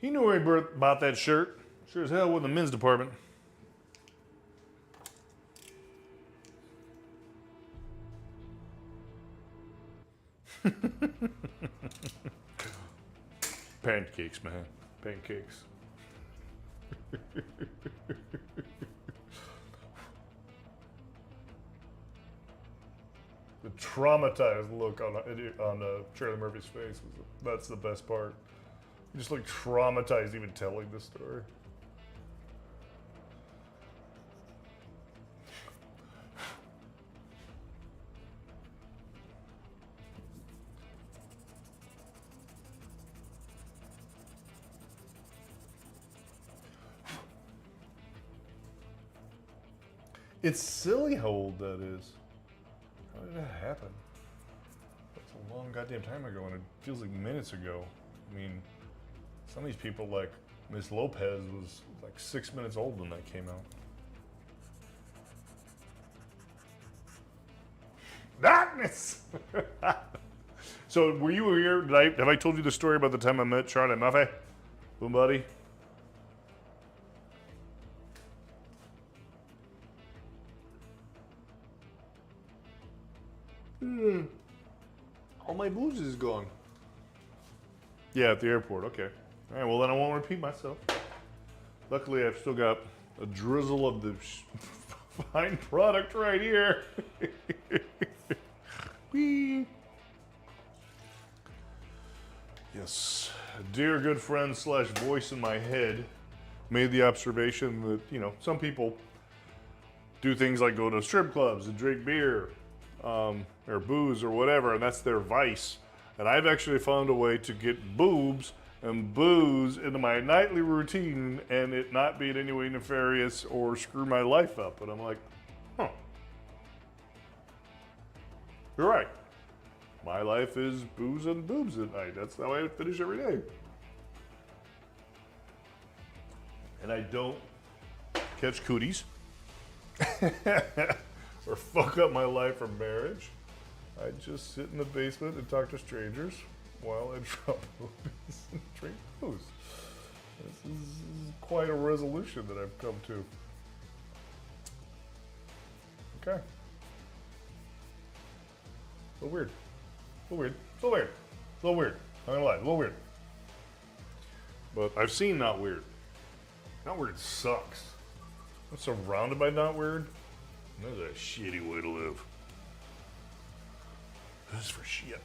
He knew where he bought that shirt. Sure as hell with the men's department. Pancakes, man. Pancakes. The traumatized look on Charlie Murphy's face, that's the best part. He just looked traumatized even telling the story. It's silly how old that is. How did that happen? That's a long goddamn time ago, and it feels like minutes ago. I mean, some of these people, like Miss Lopez, was like 6 minutes old when that came out. Darkness! So, were you here? Have I told you the story about the time I met Charlie Murphy? Boom buddy? All my booze is gone. Yeah, at the airport. Okay. All right, well, then I won't repeat myself. Luckily, I've still got a drizzle of the fine product right here. Whee! Yes. A dear good friend slash voice in my head made the observation that, you know, some people do things like go to strip clubs and drink beer or booze or whatever, and that's their vice. And I've actually found a way to get boobs and booze into my nightly routine and it not be in any way nefarious or screw my life up. And I'm like, huh. You're right. My life is booze and boobs at night. That's how I finish every day. And I don't catch cooties or fuck up my life or marriage. I just sit in the basement and talk to strangers while I drop movies and drink booze. This is quite a resolution that I've come to. Okay. A little weird. A little weird. A little weird. A little weird. I'm gonna lie. A little weird. But I've seen Not Weird. Not Weird sucks. I'm surrounded by Not Weird. That's a shitty way to live. This is for shit.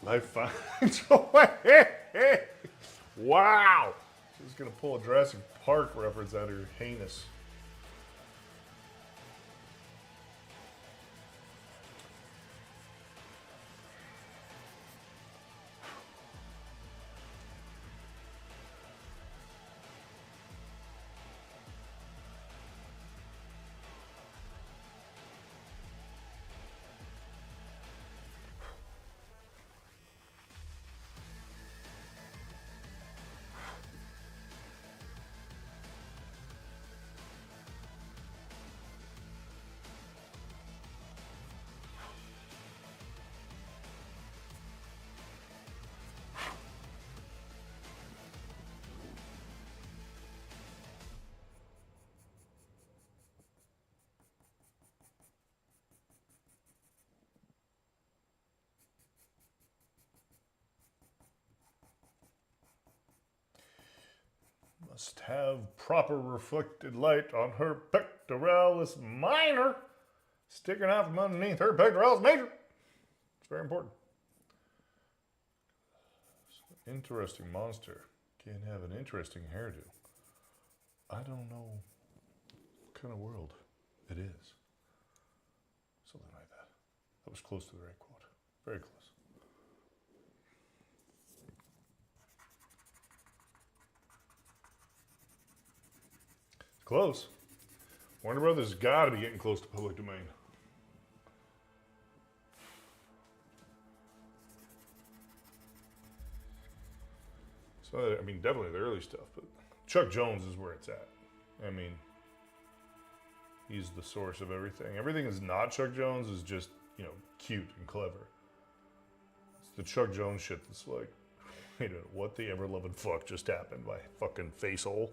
Life finds a way. Wow. She's gonna pull a Jurassic Park reference out of your heinous. Must have proper reflected light on her pectoralis minor, sticking out from underneath her pectoralis major. It's very important. Interesting monster. Can't have an interesting hairdo. I don't know what kind of world it is. Something like that. That was close to the right quote. Very close. Close. Warner Brothers has got to be getting close to public domain. So, I mean, definitely the early stuff, but Chuck Jones is where it's at. I mean, he's the source of everything. Everything is not Chuck Jones is just, you know, cute and clever. It's the Chuck Jones shit that's like, wait a minute, what the ever-loving fuck just happened? My fucking face hole.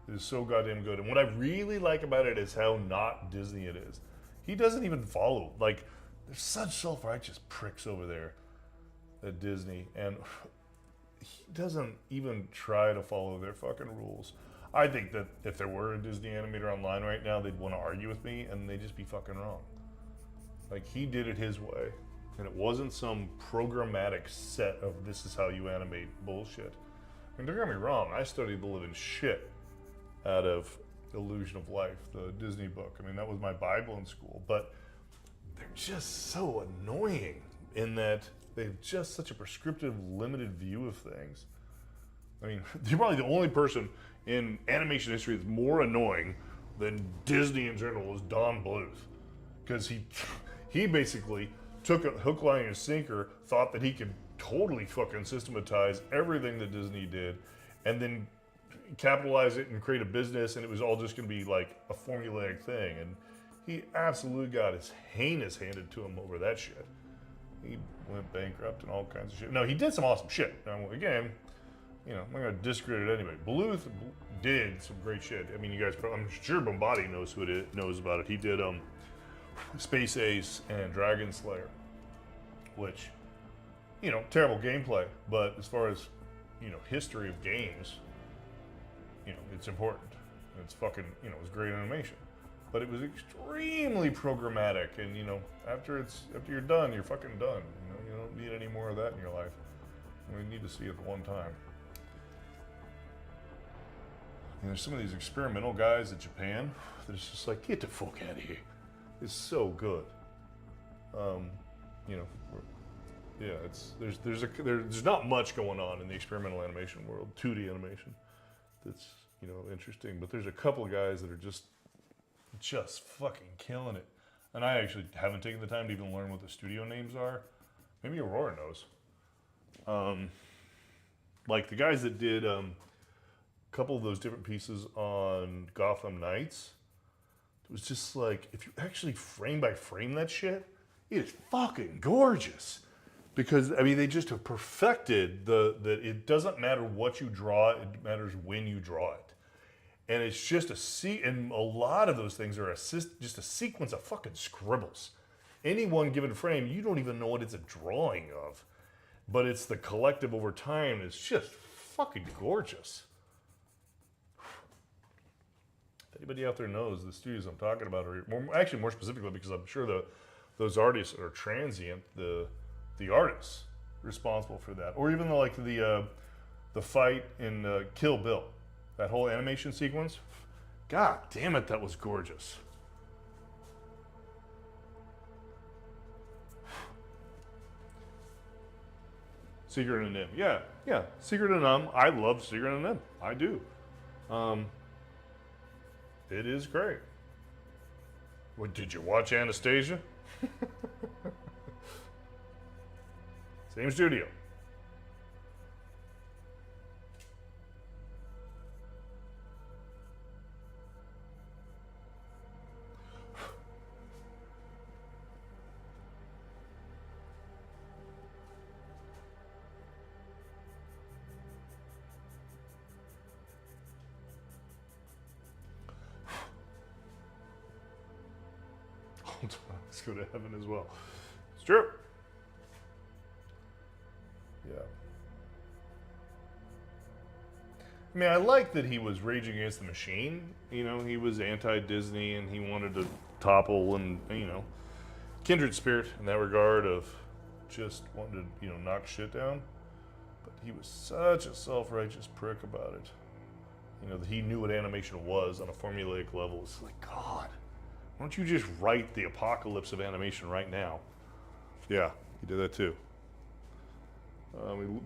It is so goddamn good. And what I really like about it is how not Disney it is. He doesn't even follow. Like, there's such self-righteous pricks over there at Disney. And he doesn't even try to follow their fucking rules. I think that if there were a Disney animator online right now, they'd want to argue with me, and they'd just be fucking wrong. Like, he did it his way. And it wasn't some programmatic set of this is how you animate bullshit. I mean, don't get me wrong, I studied the living shit out of Illusion of Life, the Disney book. I mean, that was my Bible in school, but they're just so annoying in that they have just such a prescriptive, limited view of things. I mean, you're probably the only person in animation history that's more annoying than Disney in general is Don Bluth, because he basically took a hook, line, and sinker, thought that he could totally fucking systematize everything that Disney did, and then capitalize it and create a business, and it was all just going to be like a formulaic thing. And he absolutely got his heinous handed to him over that shit. He went bankrupt and all kinds of shit. No, he did some awesome shit. Now, again, you know, I'm not going to discredit anybody. Bluth did some great shit. I mean, you guys, I'm sure Bombardi knows knows about it. He did Space Ace and Dragon Slayer, which, you know, terrible gameplay, but as far as, you know, history of games, you know, it's important. It's fucking, you know, it was great animation. But it was extremely programmatic, and, you know, after you're done, you're fucking done. You know, you don't need any more of that in your life. You need to see it one time. And there's some of these experimental guys in Japan that it's just like, get the fuck out of here. It's so good. You know, yeah, there's not much going on in the experimental animation world, 2D animation, that's, you know, interesting. But there's a couple of guys that are just fucking killing it. And I actually haven't taken the time to even learn what the studio names are. Maybe Aurora knows. Like the guys that did a couple of those different pieces on Gotham Knights, it was just like, if you actually frame by frame that shit, it is fucking gorgeous. Because, I mean, they just have perfected that it doesn't matter what you draw, it matters when you draw it. And it's just and a lot of those things are just a sequence of fucking scribbles. Any one given frame, you don't even know what it's a drawing of. But it's the collective over time, it's just fucking gorgeous. If anybody out there knows the studios I'm talking about, or more specifically, because I'm sure those artists are transient, the artists responsible for that, or even the fight in Kill Bill, that whole animation sequence. God damn it, that was gorgeous. Secret and Nim, yeah, Secret and Nim. I love Secret and Nim. I do. It is great. What, did you watch Anastasia? Same studio. Let's go to heaven as well. It's true. Yeah. I mean, I like that he was raging against the machine. You know, he was anti-Disney and he wanted to topple and, you know, kindred spirit in that regard of just wanting to, you know, knock shit down. But he was such a self-righteous prick about it. You know, that he knew what animation was on a formulaic level. It's like, God, why don't you just write the apocalypse of animation right now? Yeah, he did that too.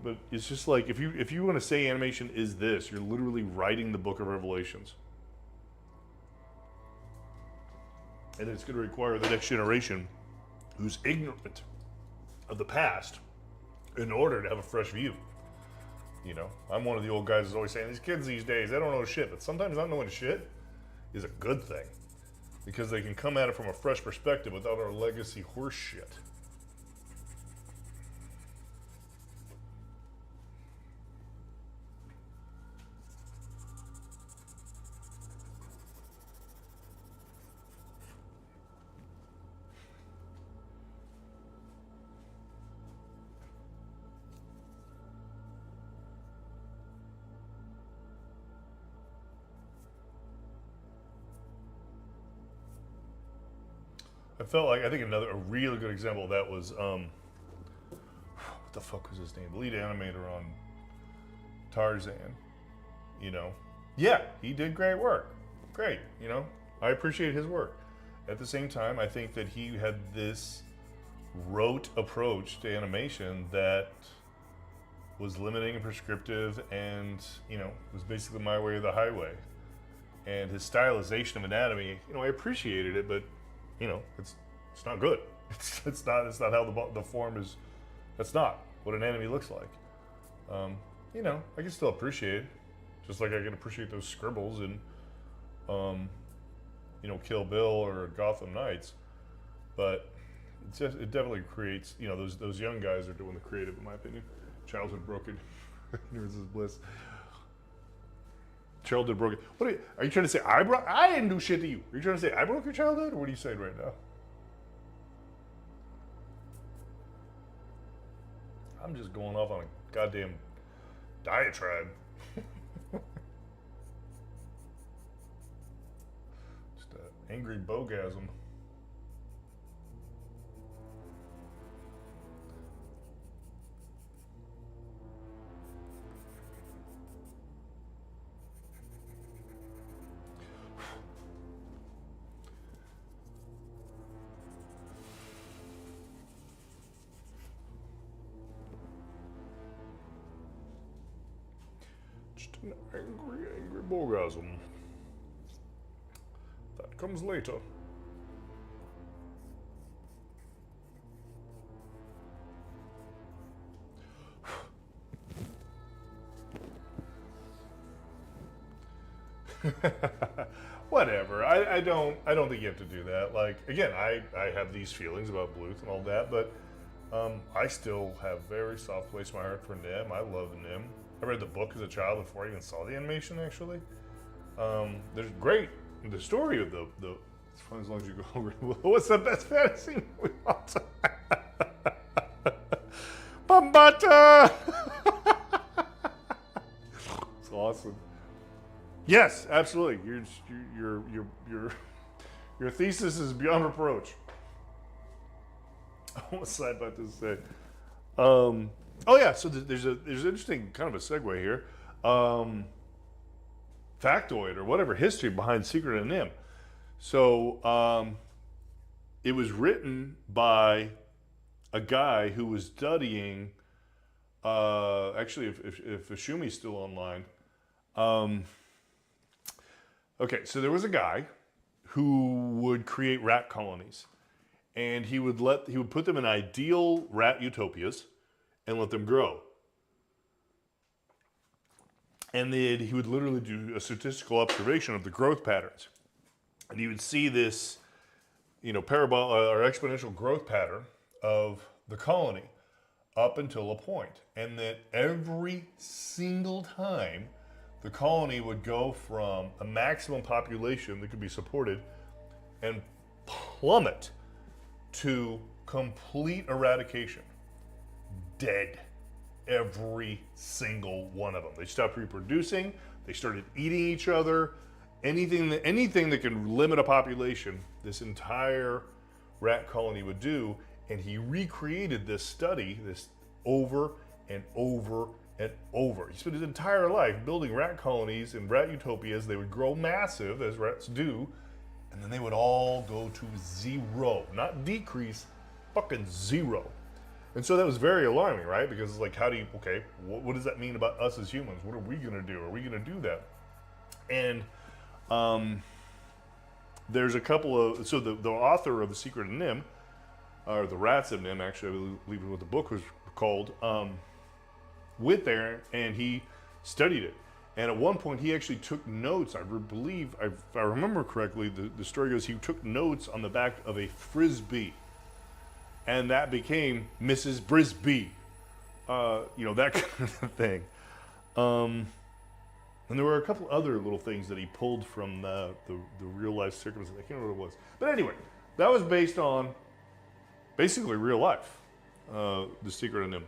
But it's just like, if you want to say animation is this, you're literally writing the book of Revelations. And it's going to require the next generation who's ignorant of the past in order to have a fresh view. You know, I'm one of the old guys who's always saying, these kids these days, they don't know shit. But sometimes not knowing shit is a good thing, because they can come at it from a fresh perspective without our legacy horse shit. I think a really good example of that was, what the fuck was his name? The lead animator on Tarzan, you know, Yeah, he did great work. Great, I appreciate his work. At the same time, I think that he had this rote approach to animation that was limiting and prescriptive and, was basically my way or the highway. And his stylization of anatomy, I appreciated it, but, it's not good. It's not how the form is. That's not what an anatomy looks like. I can still appreciate it, just like I can appreciate those scribbles in, Kill Bill or Gotham Knights. But it definitely creates, those young guys are doing the creative, in my opinion. Childhood broken. Ignorance is bliss. Childhood broken. What are you trying to say? I didn't do shit to you. Are you trying to say I broke your childhood, or what are you saying right now? I'm just going off on a goddamn diatribe. Just an angry bogasm. Just an angry bogasm. That comes later. Whatever. I don't think you have to do that. Like, again, I have these feelings about Bluth and all that, but I still have very soft place in my heart for Nim. I love Nim. I read the book as a child before I even saw the animation, actually. There's great. The story of the it's fun as long as you go over. What's the best fantasy movie of all time? Bambata! It's awesome. Yes, absolutely. Your thesis is beyond reproach. What's I about to say? Oh yeah, so there's an interesting kind of a segue here. Factoid or whatever history behind Secret of Nim. So it was written by a guy who was studying. Actually, if Ashumi's still online. Okay, so there was a guy who would create rat colonies, and he would put them in ideal rat utopias and let them grow. And then he would literally do a statistical observation of the growth patterns. And you would see this, parabolic or exponential growth pattern of the colony up until a point. And that every single time the colony would go from a maximum population that could be supported and plummet to complete eradication. Dead. Every single one of them. They stopped reproducing. They started eating each other. Anything that can limit a population, this entire rat colony would do. And he recreated this study, this over and over and over. He spent his entire life building rat colonies in rat utopias. They would grow massive, as rats do, and then they would all go to zero. Not decrease, fucking zero. And so that was very alarming, right? Because it's like, what does that mean about us as humans? What are we gonna do? Are we gonna do that? And there's a couple of, so the author of The Secret of Nim, or The Rats of Nim, actually, I believe is what the book was called, went there and he studied it. And at one point he actually took notes, I believe, if I remember correctly, the story goes he took notes on the back of a Frisbee. And that became Mrs. Brisby. That kind of thing. And there were a couple other little things that he pulled from the real life circumstances. I can't remember what it was. But anyway, that was based on basically real life. The Secret of Nim.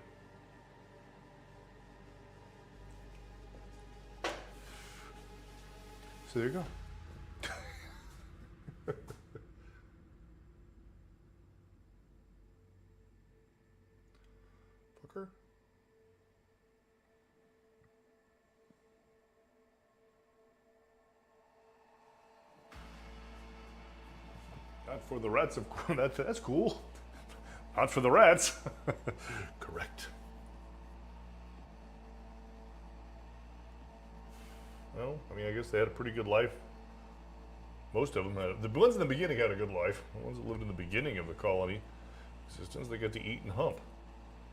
So there you go. Fucker. for the rats, of course. That's cool. Not for the rats. Correct. Well, I mean, I guess they had a pretty good life. Most of them had. The ones in the beginning had a good life. The ones that lived in the beginning of the colony existence, they got to eat and hump.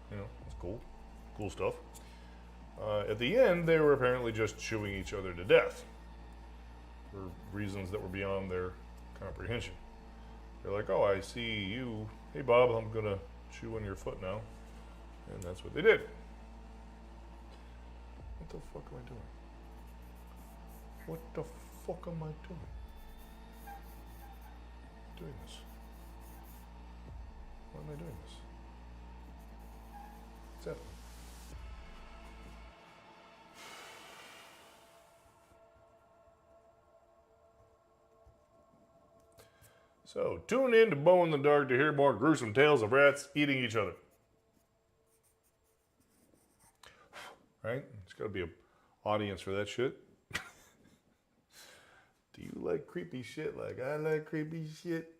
You know, that's cool. Cool stuff. At the end, they were apparently just chewing each other to death for reasons that were beyond their comprehension. They're like, oh, I see you. Hey, Bob, I'm going to chew on your foot now. And that's what they did. What the fuck am I doing? What the fuck am I doing? Doing this. Why am I doing this? What's happening? So, tune in to Bow in the Dark to hear more gruesome tales of rats eating each other. Right? There's got to be an audience for that shit. Do you like creepy shit like I like creepy shit?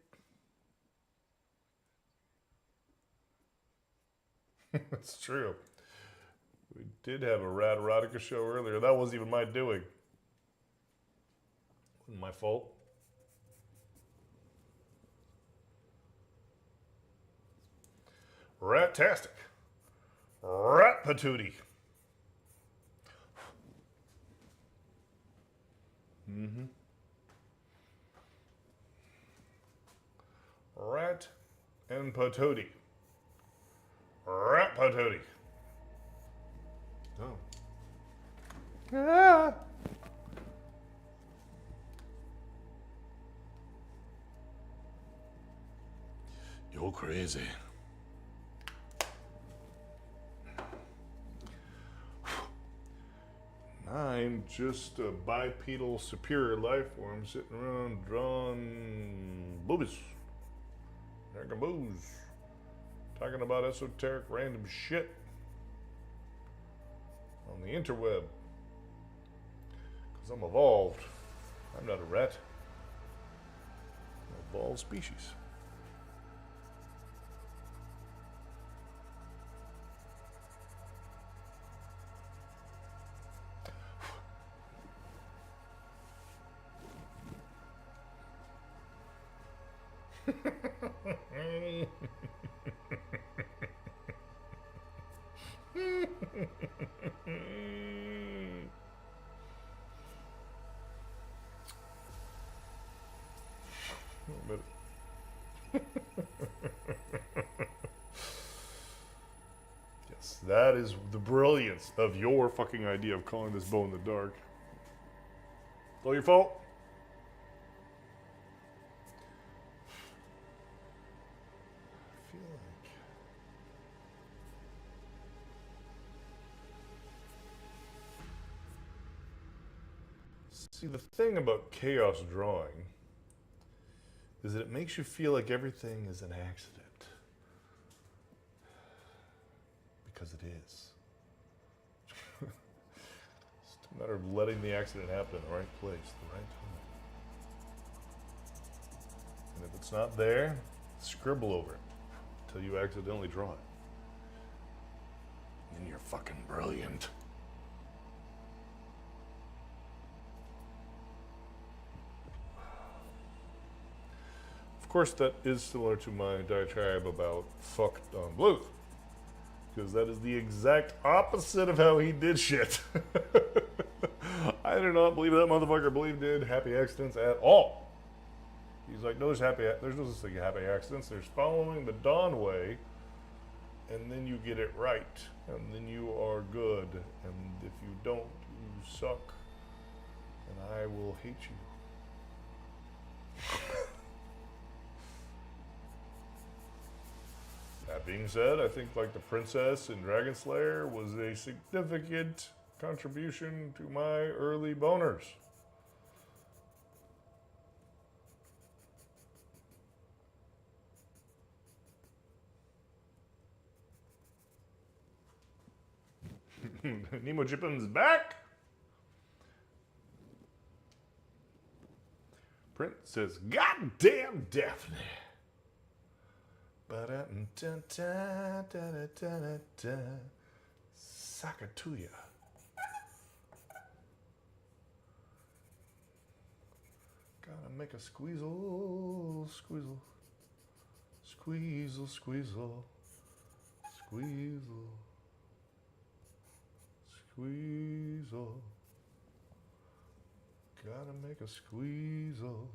It's true. We did have a rat erotica show earlier. That wasn't even my doing. Wasn't my fault. Rat-tastic. Rat patootie. Mm-hmm. Rat and patootie. Rat patootie. Oh. Ah. You're crazy. I'm just a bipedal superior life form sitting around drawing boobies. Drinking booze. Talking about esoteric random shit. On the interweb. Because I'm evolved. I'm not a rat. I'm an evolved species. Yes, that is the brilliance of your fucking idea of calling this Bow in the Dark. It's all your fault. I feel like... See, the thing about chaos drawing is that it makes you feel like everything is an accident. Because it is. It's a matter of letting the accident happen in the right place, the right time. And if it's not there, scribble over it until you accidentally draw it. And you're fucking brilliant. Of course, that is similar to my diatribe about fuck Don Bluth. Because that is the exact opposite of how he did shit. I do not believe that motherfucker believed did happy accidents at all. He's like, no, there's no such thing as happy accidents. There's following the Don way, and then you get it right, and then you are good. And if you don't, you suck, and I will hate you. That being said, I think like the princess in Dragon Slayer was a significant contribution to my early boners. Nemo Jippin's back. Princess Goddamn Daphne. Sakatuya. Gotta make a squeezle, squeezle, squeezle, squeezle, squeezle, squeezle. Gotta make a squeezle.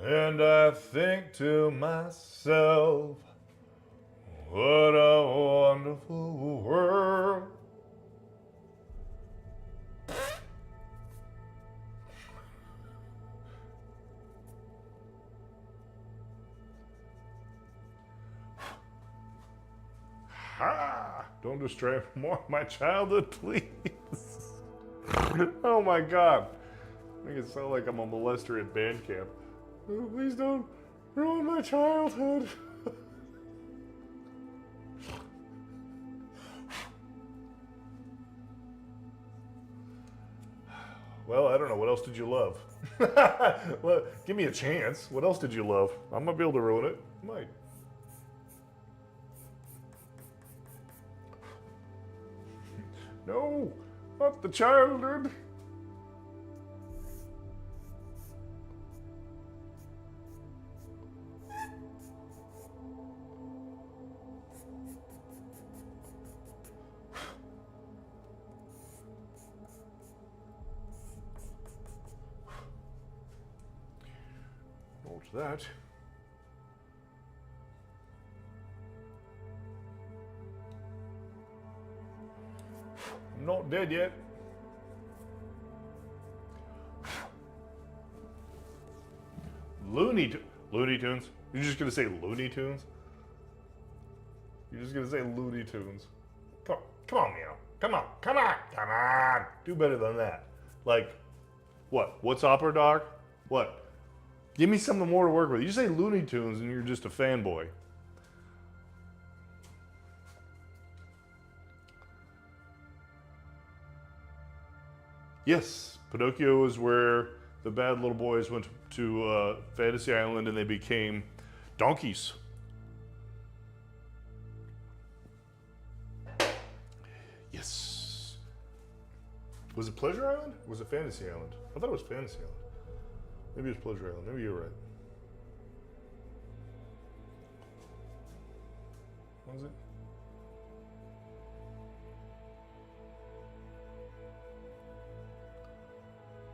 And I think to myself, what a wonderful world. Ha! Don't distract more of my childhood, please. Oh my god. Make it sound like I'm a molester at band camp. Oh, please don't ruin my childhood. Well, I don't know. What else did you love? Well, give me a chance. What else did you love? I'm gonna be able to ruin it. Might. No, not the childhood. What's that? I'm not dead yet. Looney Tunes? You're just gonna say Looney Tunes? You're just gonna say Looney Tunes. Come on, Meow. Come on. Do better than that. Like, what? What's Opera Dog? What? Give me something more to work with. You say Looney Tunes and you're just a fanboy. Yes, Pinocchio is where the bad little boys went to Fantasy Island and they became donkeys. Yes. Was it Pleasure Island? Or was it Fantasy Island? I thought it was Fantasy Island. Maybe it's Pleasure Island. Maybe you're right. Was it?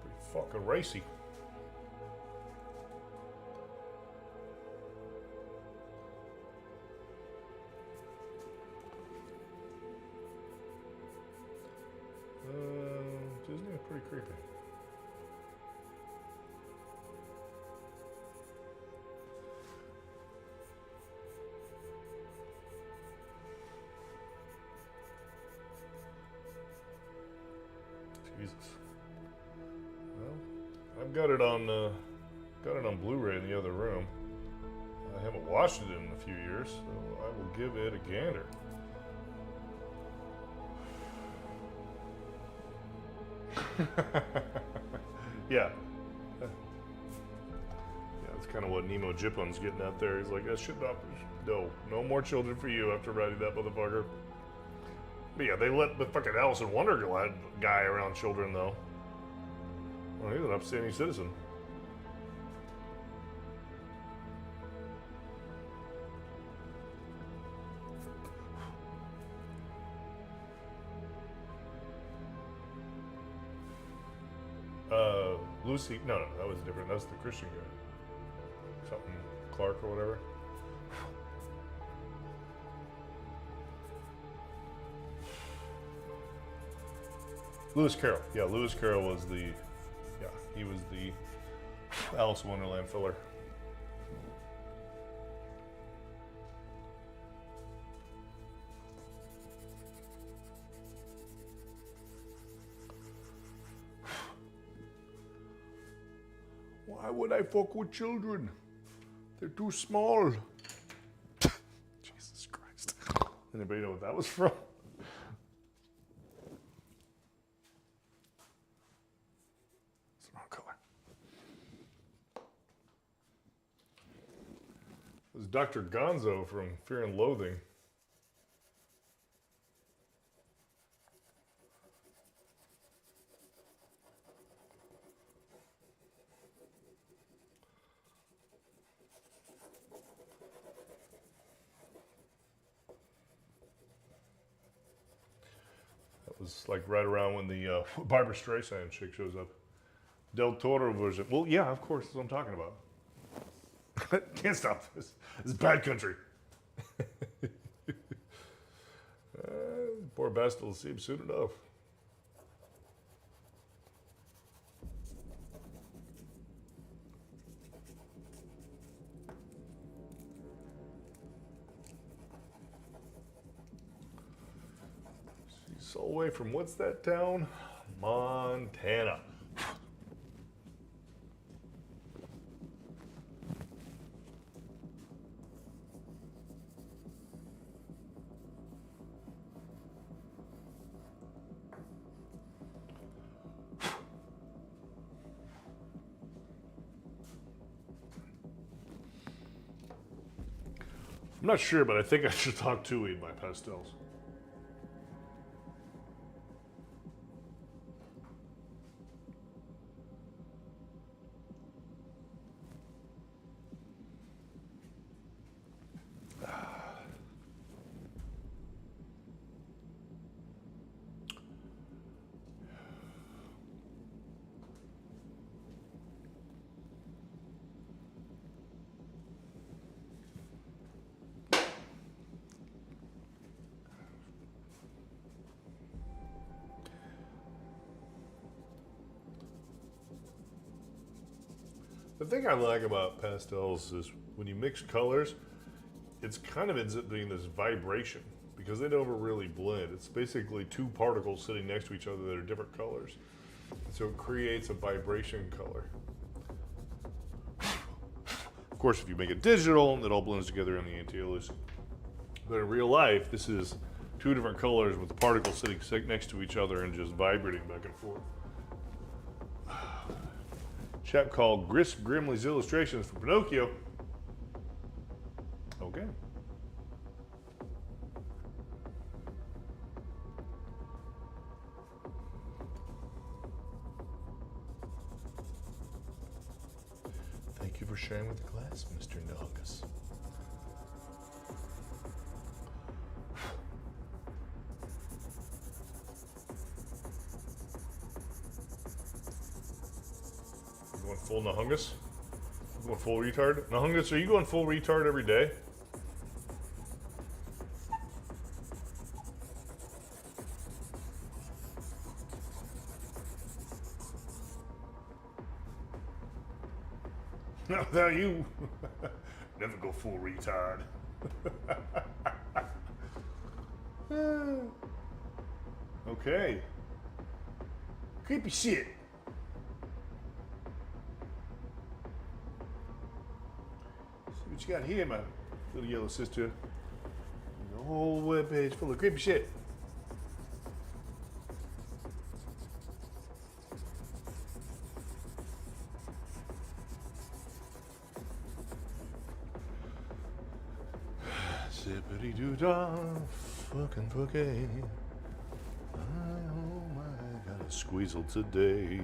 Pretty fucking racy. Disney is pretty creepy. Jesus. Well, I've got it on Blu-ray in the other room. I haven't watched it in a few years, so I will give it a gander. Yeah. Yeah, that's kind of what Nemo Jippon's getting out there. He's like, that shit not. No more children for you after writing that motherfucker. But yeah, they let the fucking Alice in Wonderland guy around children, though. Well, he's an upstanding citizen. Lucy, no, that was different. That's the Christian guy. Something Clark or whatever. Lewis Carroll. Yeah, Lewis Carroll was the, he was the Alice in Wonderland filler. Why would I fuck with children? They're too small. Jesus Christ. Anybody know what that was from? Wrong color. This is Dr. Gonzo from Fear and Loathing. That was like right around when the Barbra Streisand chick shows up. Del Toro version. Well, yeah, of course, that's what I'm talking about. Can't stop this. This is bad country. Poor Bastille will see him soon enough. She's all the way from what's that town? Montana. I'm not sure, but I think I should talk Tui in my pastels. The thing I like about pastels is when you mix colors, it's kind of ends up being this vibration because they never really blend. It's basically two particles sitting next to each other that are different colors. So it creates a vibration color. Of course, if you make it digital, it all blends together in the anti-aliasing. But in real life, this is two different colors with the particles sitting next to each other and just vibrating back and forth. Chap called Grist Grimley's Illustrations for Pinocchio. Okay. Thank you for sharing with the class, Mr. Nalgus. Going full Nahungus? Going full retard? Nahungus, are you going full retard every day? No, you never go full retard. Okay. Creepy shit. See what you got here, my little yellow sister. The whole webpage full of creepy shit. Zippity doo dah, fucking boogie. Oh my, got a squeezle today.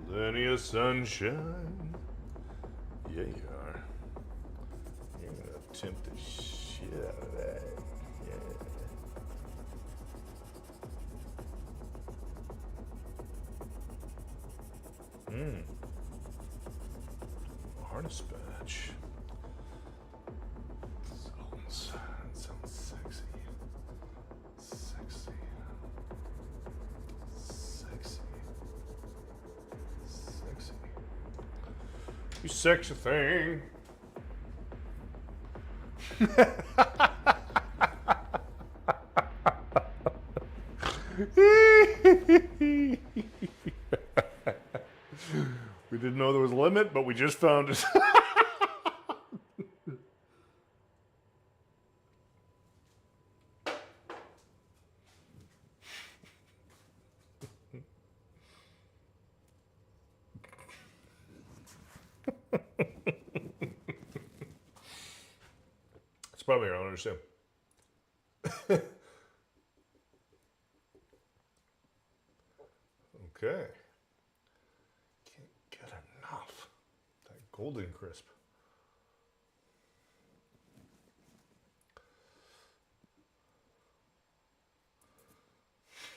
Plenty of sunshine. Yeah, you are. You're gonna tempt the shit out of that. Yeah. Harness badge. That sounds sexy. Sexy. Sexy. Sexy. You sexy thing. We didn't know there was a limit, but we just found it. probably I don't understand. Okay. Can't get enough. That golden crisp.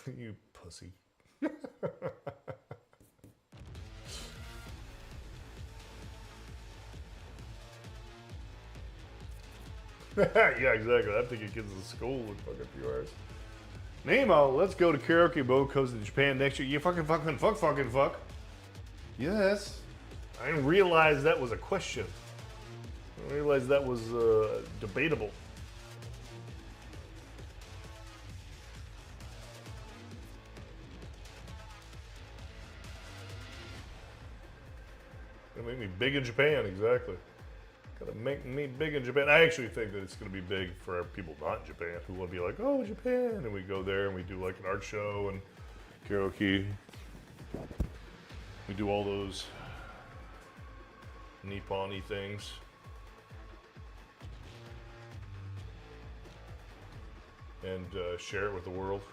You pussy. Yeah, exactly. I'm thinking kids in school in fucking few hours. Nemo, let's go to karaoke mode. Goes to Japan next year. You fuck. Yes. I didn't realize that was a question. I didn't realize that was debatable. Gonna make me big in Japan, exactly. Gotta make me big in Japan. I actually think that it's gonna be big for people not in Japan who will be like, oh, Japan. And we go there and we do like an art show and karaoke. We do all those Nippon-y things. And share it with the world.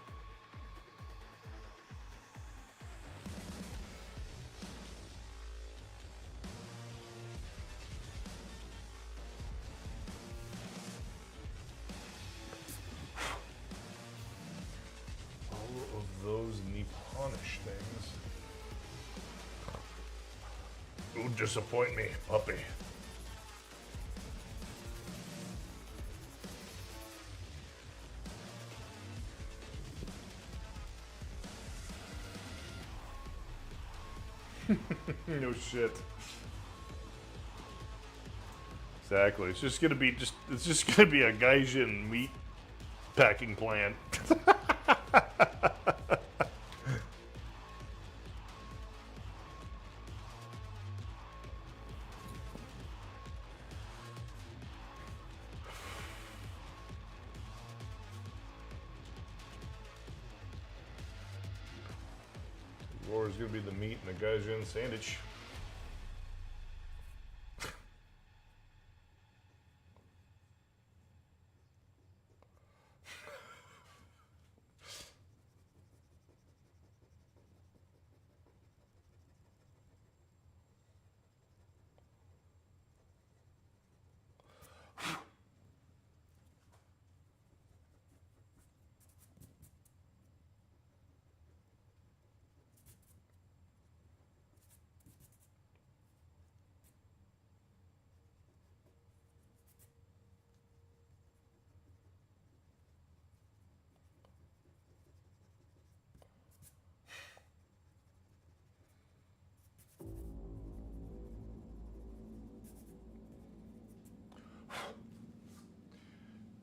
All of those Nipponish things. Ooh, disappoint me, puppy. No shit. Exactly. It's just gonna be a Gaijin meat packing plant. Or is gonna be the meat and the Gaijin sandwich.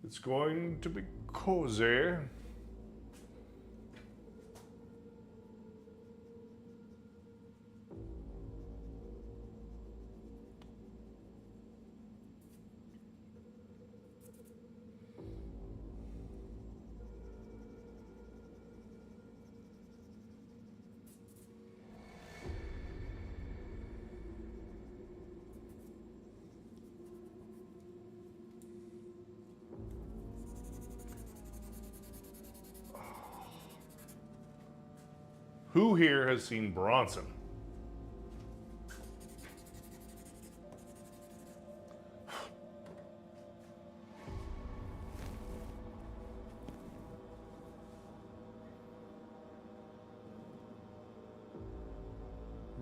It's going to be cozy. Who here has seen Bronson?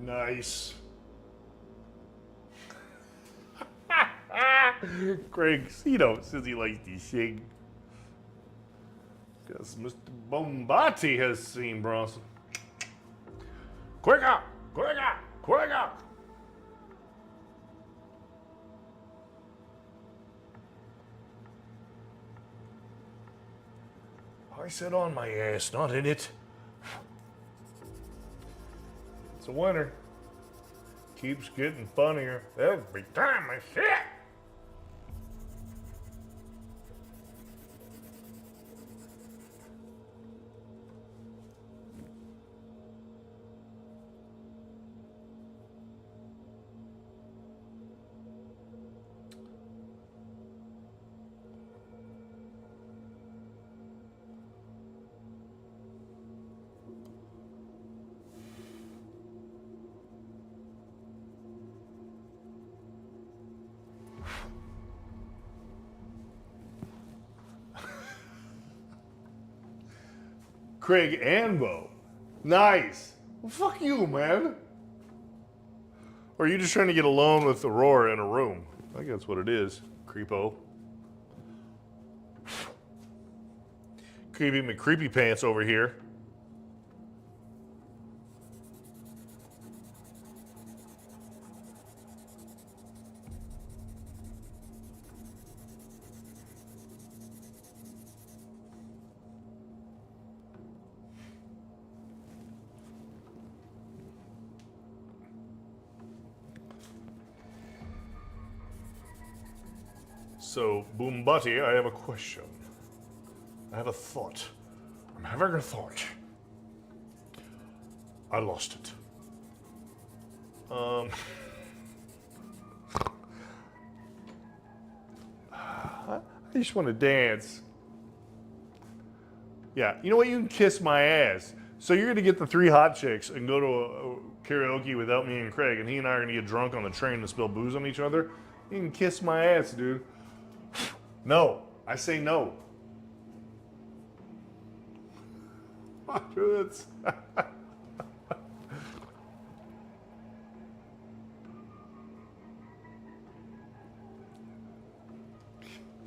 Nice. Greg Cito says he likes to sing. Guess Mr. Bombati has seen Bronson. Quicker! I said on my ass, not in it. It's a winner. Keeps getting funnier every time I see it. Craig and Bo. Nice. Well, fuck you, man. Or are you just trying to get alone with Aurora in a room? I think that's what it is, creepo. Creepy McCreepy Pants over here. So, Boombati, I have a question. I have a thought. I'm having a thought. I lost it. I just want to dance. Yeah, you know what? You can kiss my ass. So you're gonna get the 3 hot chicks and go to a karaoke without me and Craig, and he and I are gonna get drunk on the train and spill booze on each other. You can kiss my ass, dude. No, I say no.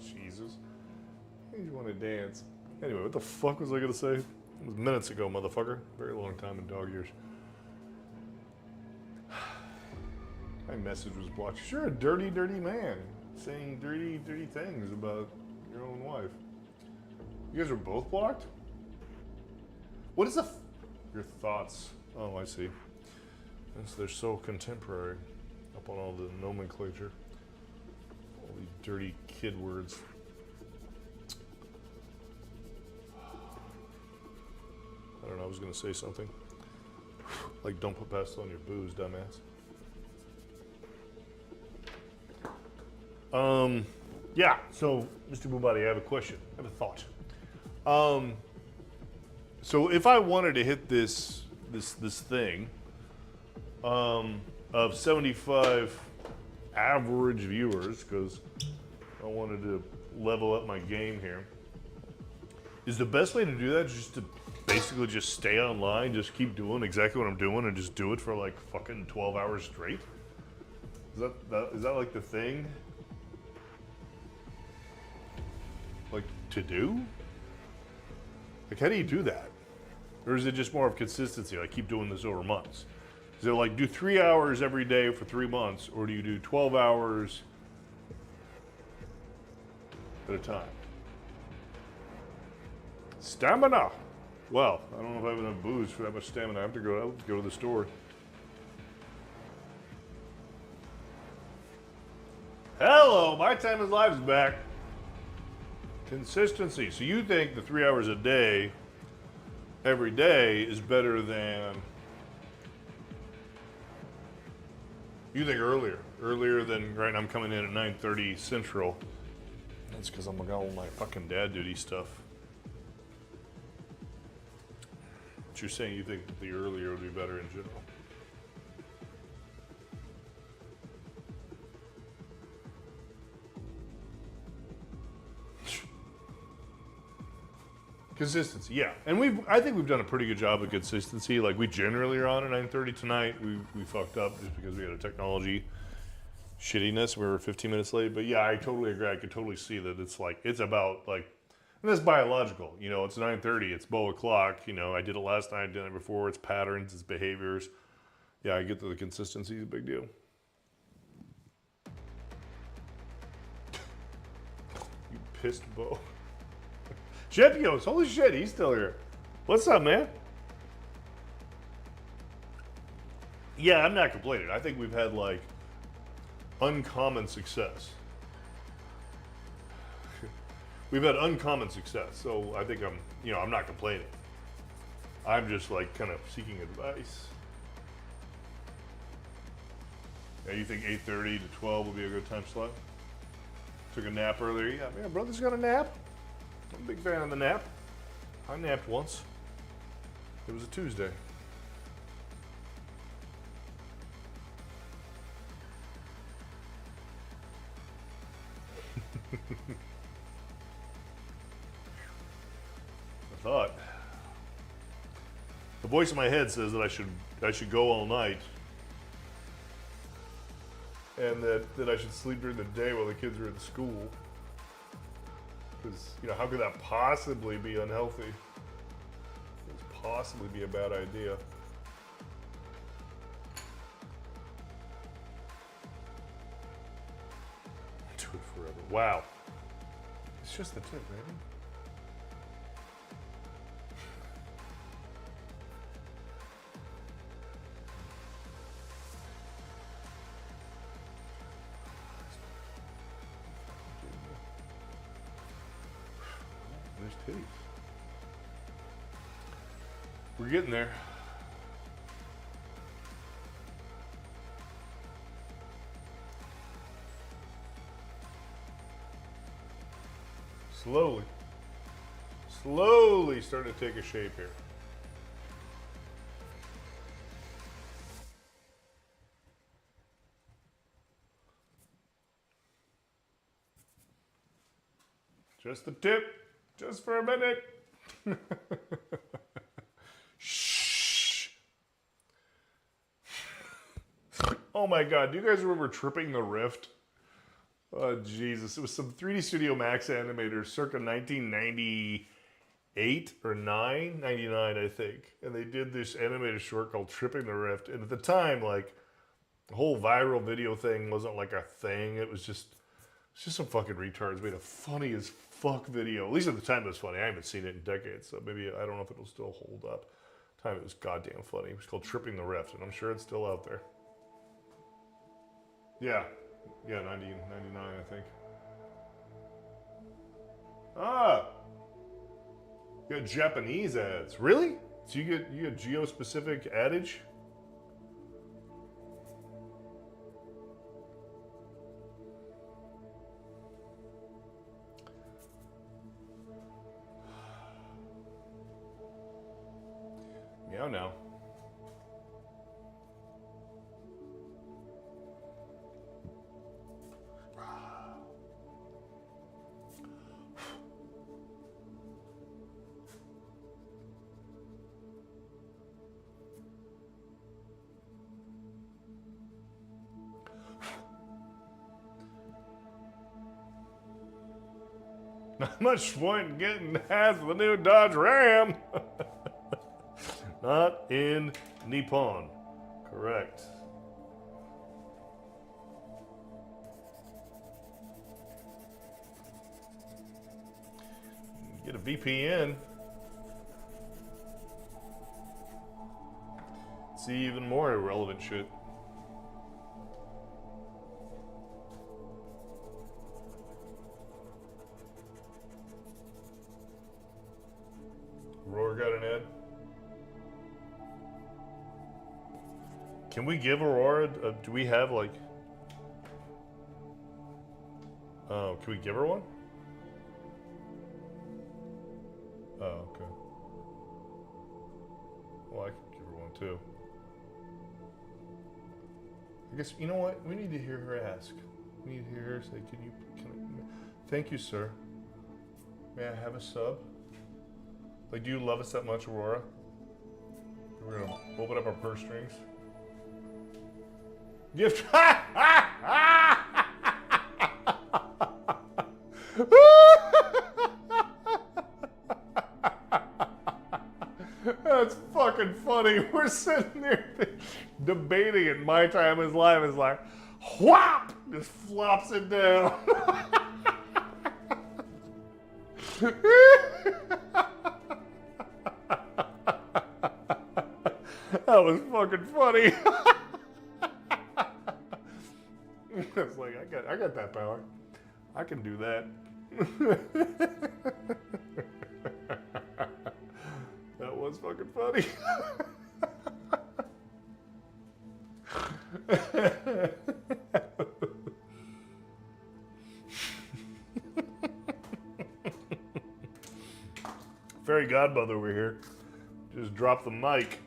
Jesus. You want to dance. Anyway, what the fuck was I gonna say? It was minutes ago, motherfucker. Very long time in dog years. My message was blocked. You're a dirty, dirty man saying dirty, dirty things about your own wife. You guys are both blocked? What is your thoughts? Oh, I see. Since they're so contemporary, up on all the nomenclature, all these dirty kid words. I don't know, I was gonna say something. Like, don't put past on your booze, dumbass. Yeah, so, Mr. Boombati, I have a question. I have a thought. So if I wanted to hit this thing of 75 average viewers, because I wanted to level up my game here, is the best way to do that just to basically just stay online, just keep doing exactly what I'm doing, and just do it for like fucking 12 hours straight? Is that like the thing? Like, to do? Like, how do you do that? Or is it just more of consistency, like keep doing this over months? Is it like do 3 hours every day for 3 months, or do you do 12 hours at a time? Stamina! Well, I don't know if I have enough booze for that much stamina. I have to go to the store. Hello, My Time is Live's back. Consistency. So you think the 3 hours a day, every day, is better than... You think earlier than right now. I'm coming in at 9:30 Central. That's because I'm got all my fucking dad duty stuff. But you're saying you think the earlier would be better in general. Consistency, yeah, and I think we've done a pretty good job of consistency. Like, we generally are on at 9:30 tonight. We fucked up just because we had a technology shittiness. We were 15 minutes late, but yeah, I totally agree. I could totally see that it's about like, and that's biological. You know, it's 9:30. It's Bo o'clock. You know, I did it last night. I did it before. It's patterns. It's behaviors. Yeah, I get that the consistency is a big deal. You pissed Bo. Jepios, holy shit, he's still here. What's up, man? Yeah, I'm not complaining. I think we've had like uncommon success. We've had uncommon success, so I think I'm not complaining. I'm just like kind of seeking advice. Yeah, you think 8:30 to 12 would be a good time slot? Took a nap earlier. Yeah, brother's got a nap. I'm a big fan of the nap. I napped once. It was a Tuesday. I thought. voice in my head says that I should go all night, and that I should sleep during the day while the kids are in school. Because, you know, how could that possibly be unhealthy? It could possibly be a bad idea. Do it forever. Wow. It's just the tip, baby. There's titties. We're getting there. Slowly starting to take a shape here. Just the tip, just for a minute. Shh. Oh my God, do you guys remember Tripping the Rift? Oh, Jesus. It was some 3D Studio Max animators circa 1998 or 99, I think. And they did this animated short called Tripping the Rift. And at the time, like, the whole viral video thing wasn't like a thing. It's just some fucking retards made a funny as fuck video. At least at the time it was funny. I haven't seen it in decades, so maybe, I don't know if it'll still hold up. At the time it was goddamn funny. It was called Tripping the Rift, and I'm sure it's still out there. Yeah, 99, I think. Ah! You got Japanese ads. Really? So you get geo-specific adage? Meow now. Not much point in getting half of the new Dodge Ram. Not in Nippon. Correct. Get a VPN. See even more irrelevant shit. Aurora got an ad. Can we give Aurora, do we have like, can we give her one? Oh, okay. Well, I can give her one too. I guess, you know what? We need to hear her ask. We need to hear her say, thank you, sir. May I have a sub? Like, do you love us that much, Aurora? We're gonna open up our purse strings. Gift. That's fucking funny. We're sitting there debating it. My time is live is like, whop! Just flops it down. That was fucking funny. It's like, I got that power. I can do that. That was fucking funny. Fairy godmother over here. Just drop the mic.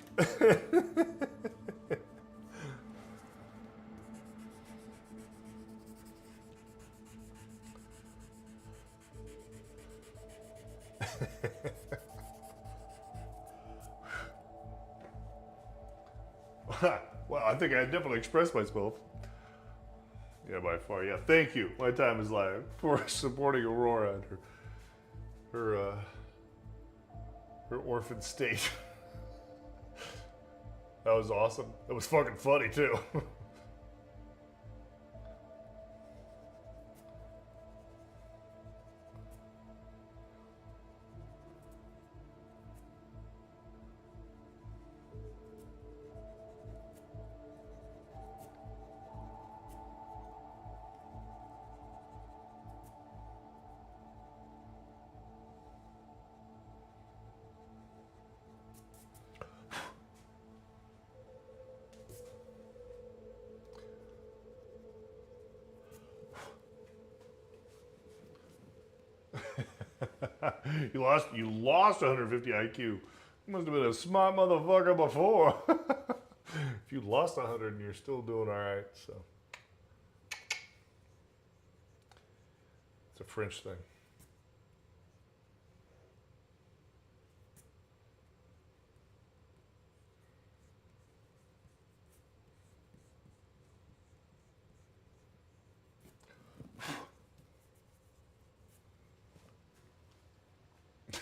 Well, I think I definitely expressed myself. Yeah, by far. Yeah, thank you. My time is live for supporting Aurora and her her orphan state. That was awesome. That was fucking funny too. You lost 150 IQ. You must have been a smart motherfucker before. If you lost 100 and you're still doing all right, so it's a French thing.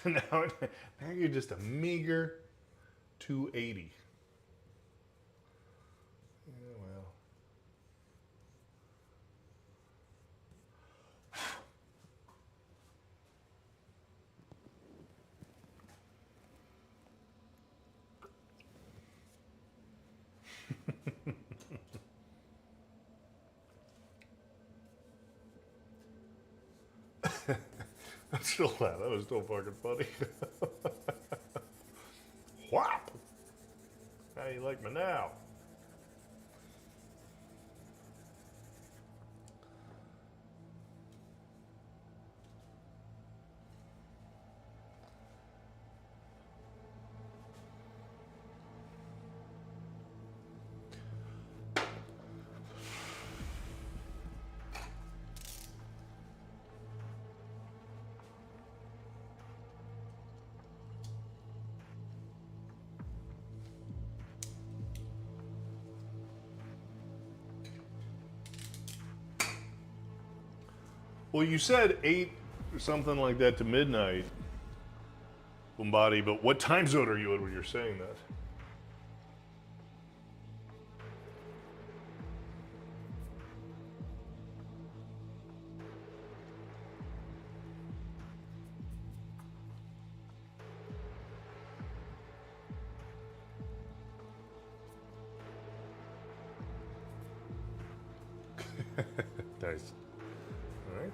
now you're just a meager 280. Yeah, well. I'm still laughing. That was still fucking funny. Whop! How you like me now? Well, you said 8 or something like that to midnight, Bumbati, but what time zone are you in when you're saying that? Nice. All right.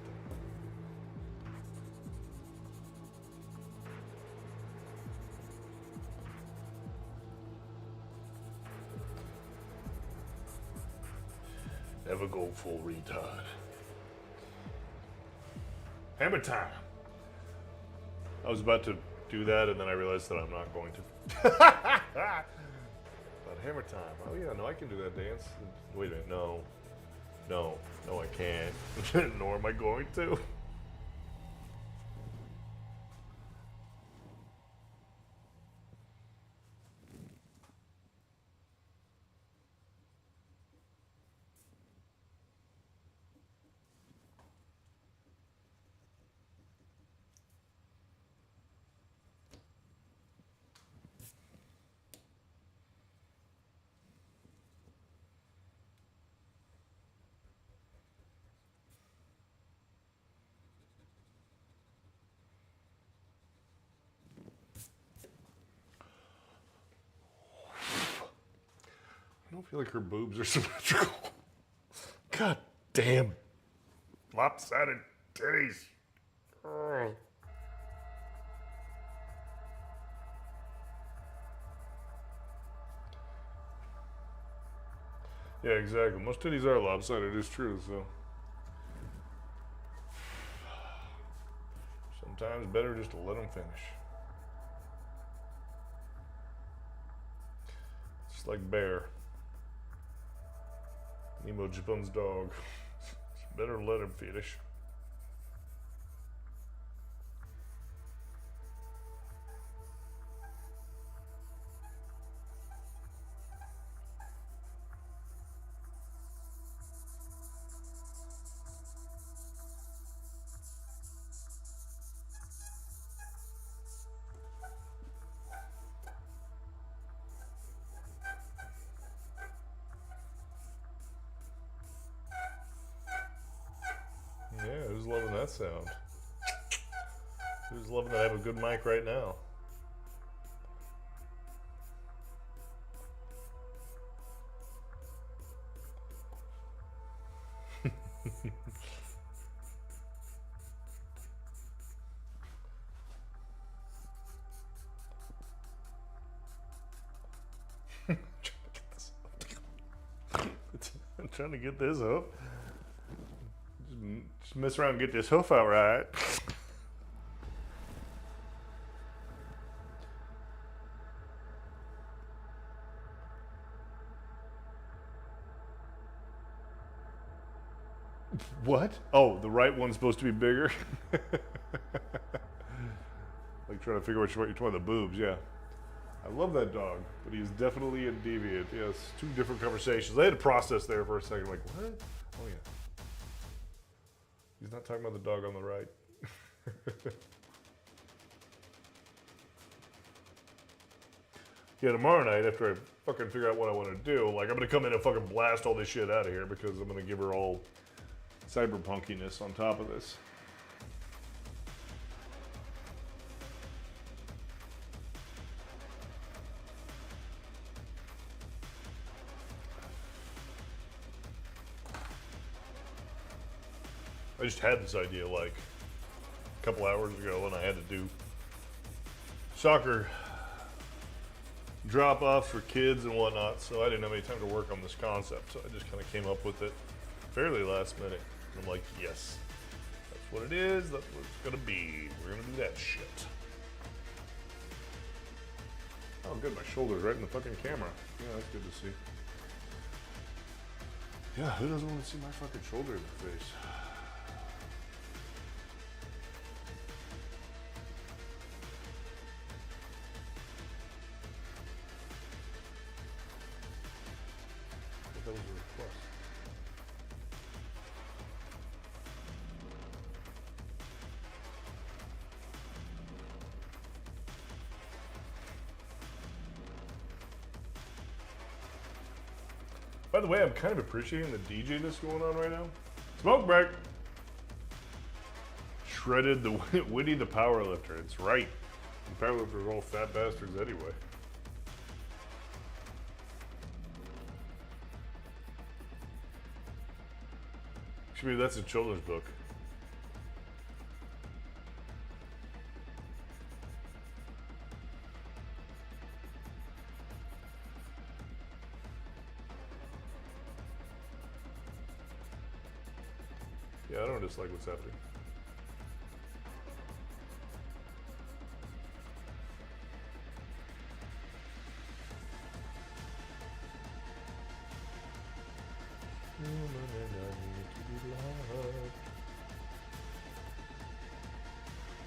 Never go full retard. Hammer time. I was about to do that, and then I realized that I'm not going to. But hammer time. Oh yeah, no, I can do that dance. Wait a minute, no, I can't. Nor am I going to. I don't feel like her boobs are symmetrical. God damn. Lopsided titties. Oh. Yeah, exactly. Most titties are lopsided, it's true, so. Sometimes better just to let them finish. Just like Bear. Nemo Japan's dog. Better let him finish. that sound? Who's loving that I have a good mic right now? I'm trying to get this up. Just mess around and get this hoof out right. What? Oh, the right one's supposed to be bigger? Like trying to figure out which one of the boobs, yeah. I love that dog, but he's definitely a deviant. Yes, two different conversations. I had to process there for a second, like, what? Oh, yeah. He's not talking about the dog on the right. Yeah, tomorrow night, after I fucking figure out what I want to do, like, I'm going to come in and fucking blast all this shit out of here because I'm going to give her all cyberpunkiness on top of this. I just had this idea like a couple hours ago when I had to do soccer drop-offs for kids and whatnot, so I didn't have any time to work on this concept, so I just kind of came up with it fairly last minute. And I'm like, yes, that's what it is, that's what it's gonna be. We're gonna do that shit. Oh good, my shoulder's right in the fucking camera. Yeah, that's good to see. Yeah, who doesn't want to see my fucking shoulder in the face? That was a request. By the way, I'm kind of appreciating the DJ that's going on right now. Smoke break! Shredded the Winnie the Powerlifter. It's right. The powerlifters are all fat bastards anyway. Maybe that's a children's book. Yeah, I don't dislike what's happening.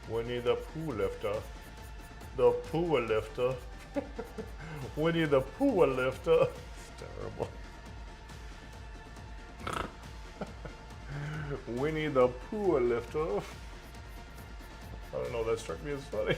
Winnie the Pooh lifter. The Pooh lifter. Winnie the Pooh lifter. It's terrible. Winnie the Pooh lifter. I don't know, that struck me as funny.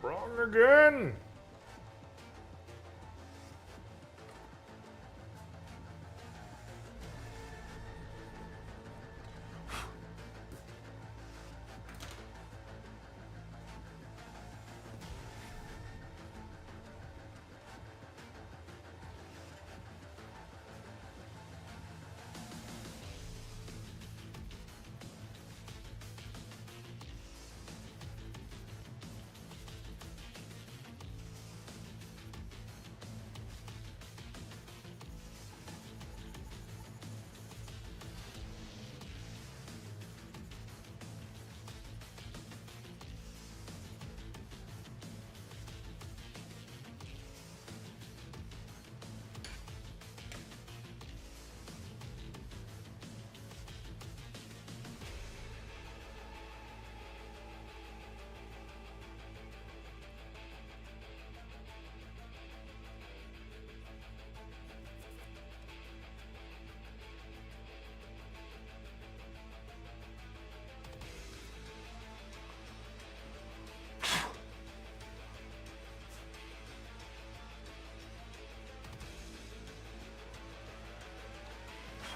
Wrong again.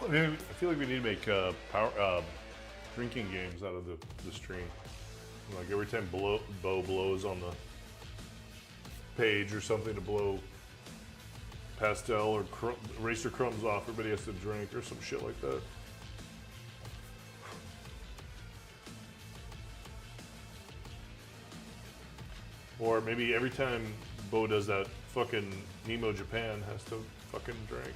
I mean, I feel like we need to make drinking games out of the stream. Like every time Bo blows on the page or something to blow pastel or eraser crumbs off, everybody has to drink or some shit like that. Or maybe every time Bo does that, fucking Nemo Japan has to fucking drink.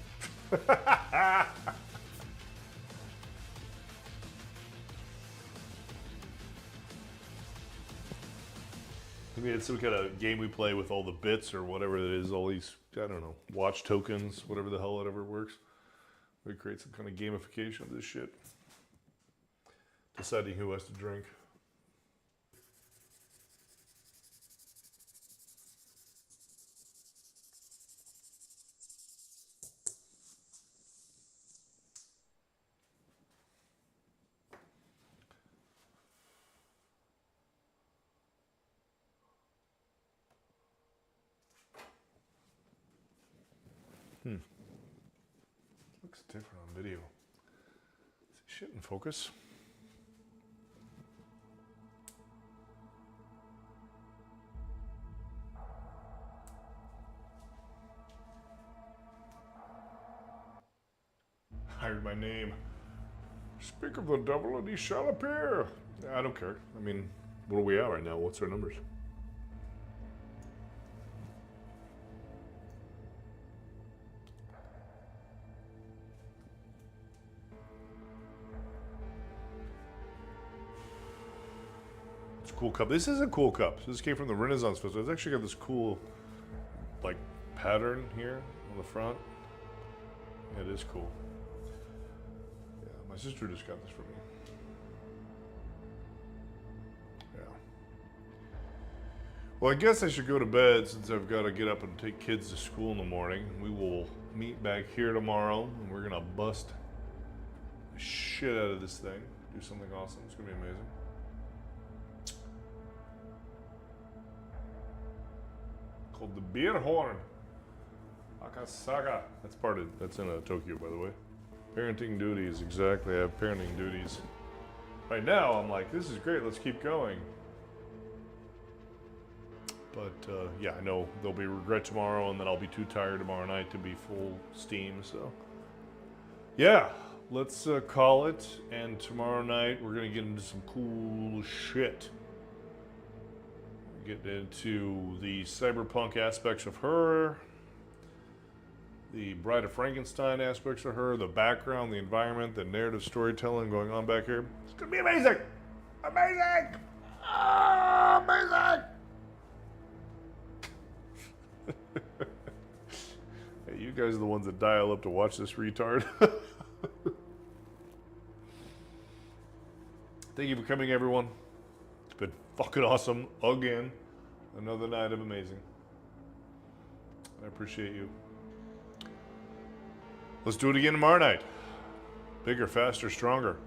I mean, it's some kind of game we play with all the bits or whatever it is, all these, I don't know, watch tokens, whatever the hell it ever works. We create some kind of gamification of this shit. Deciding who has to drink. Looks different on video. Is this shit in focus? I heard my name. Speak of the devil and he shall appear. I don't care. I mean, what are we at right now? What's our numbers? It's a cool cup. This is a cool cup. This came from the Renaissance Festival. It's actually got this cool, like, pattern here on the front. Yeah, it is cool. Yeah, my sister just got this for me. Yeah. Well, I guess I should go to bed since I've got to get up and take kids to school in the morning. We will meet back here tomorrow, and we're gonna bust the shit out of this thing. Do something awesome. It's gonna be amazing. Called the Beer Horn. Akasaga. That's in Tokyo, by the way. Parenting duties, exactly. I have parenting duties. Right now, I'm like, this is great. Let's keep going. But yeah, I know there'll be regret tomorrow, and then I'll be too tired tomorrow night to be full steam. So yeah, let's call it. And tomorrow night we're gonna get into some cool shit. Get into the cyberpunk aspects of her, the Bride of Frankenstein aspects of her, the background, the environment, the narrative storytelling going on back here. It's gonna be amazing! Amazing! Oh, amazing! Hey, you guys are the ones that dial up to watch this retard. Thank you for coming, everyone. It's been fucking awesome again. Another night of amazing. I appreciate you. Let's do it again tomorrow night. Bigger, faster, stronger.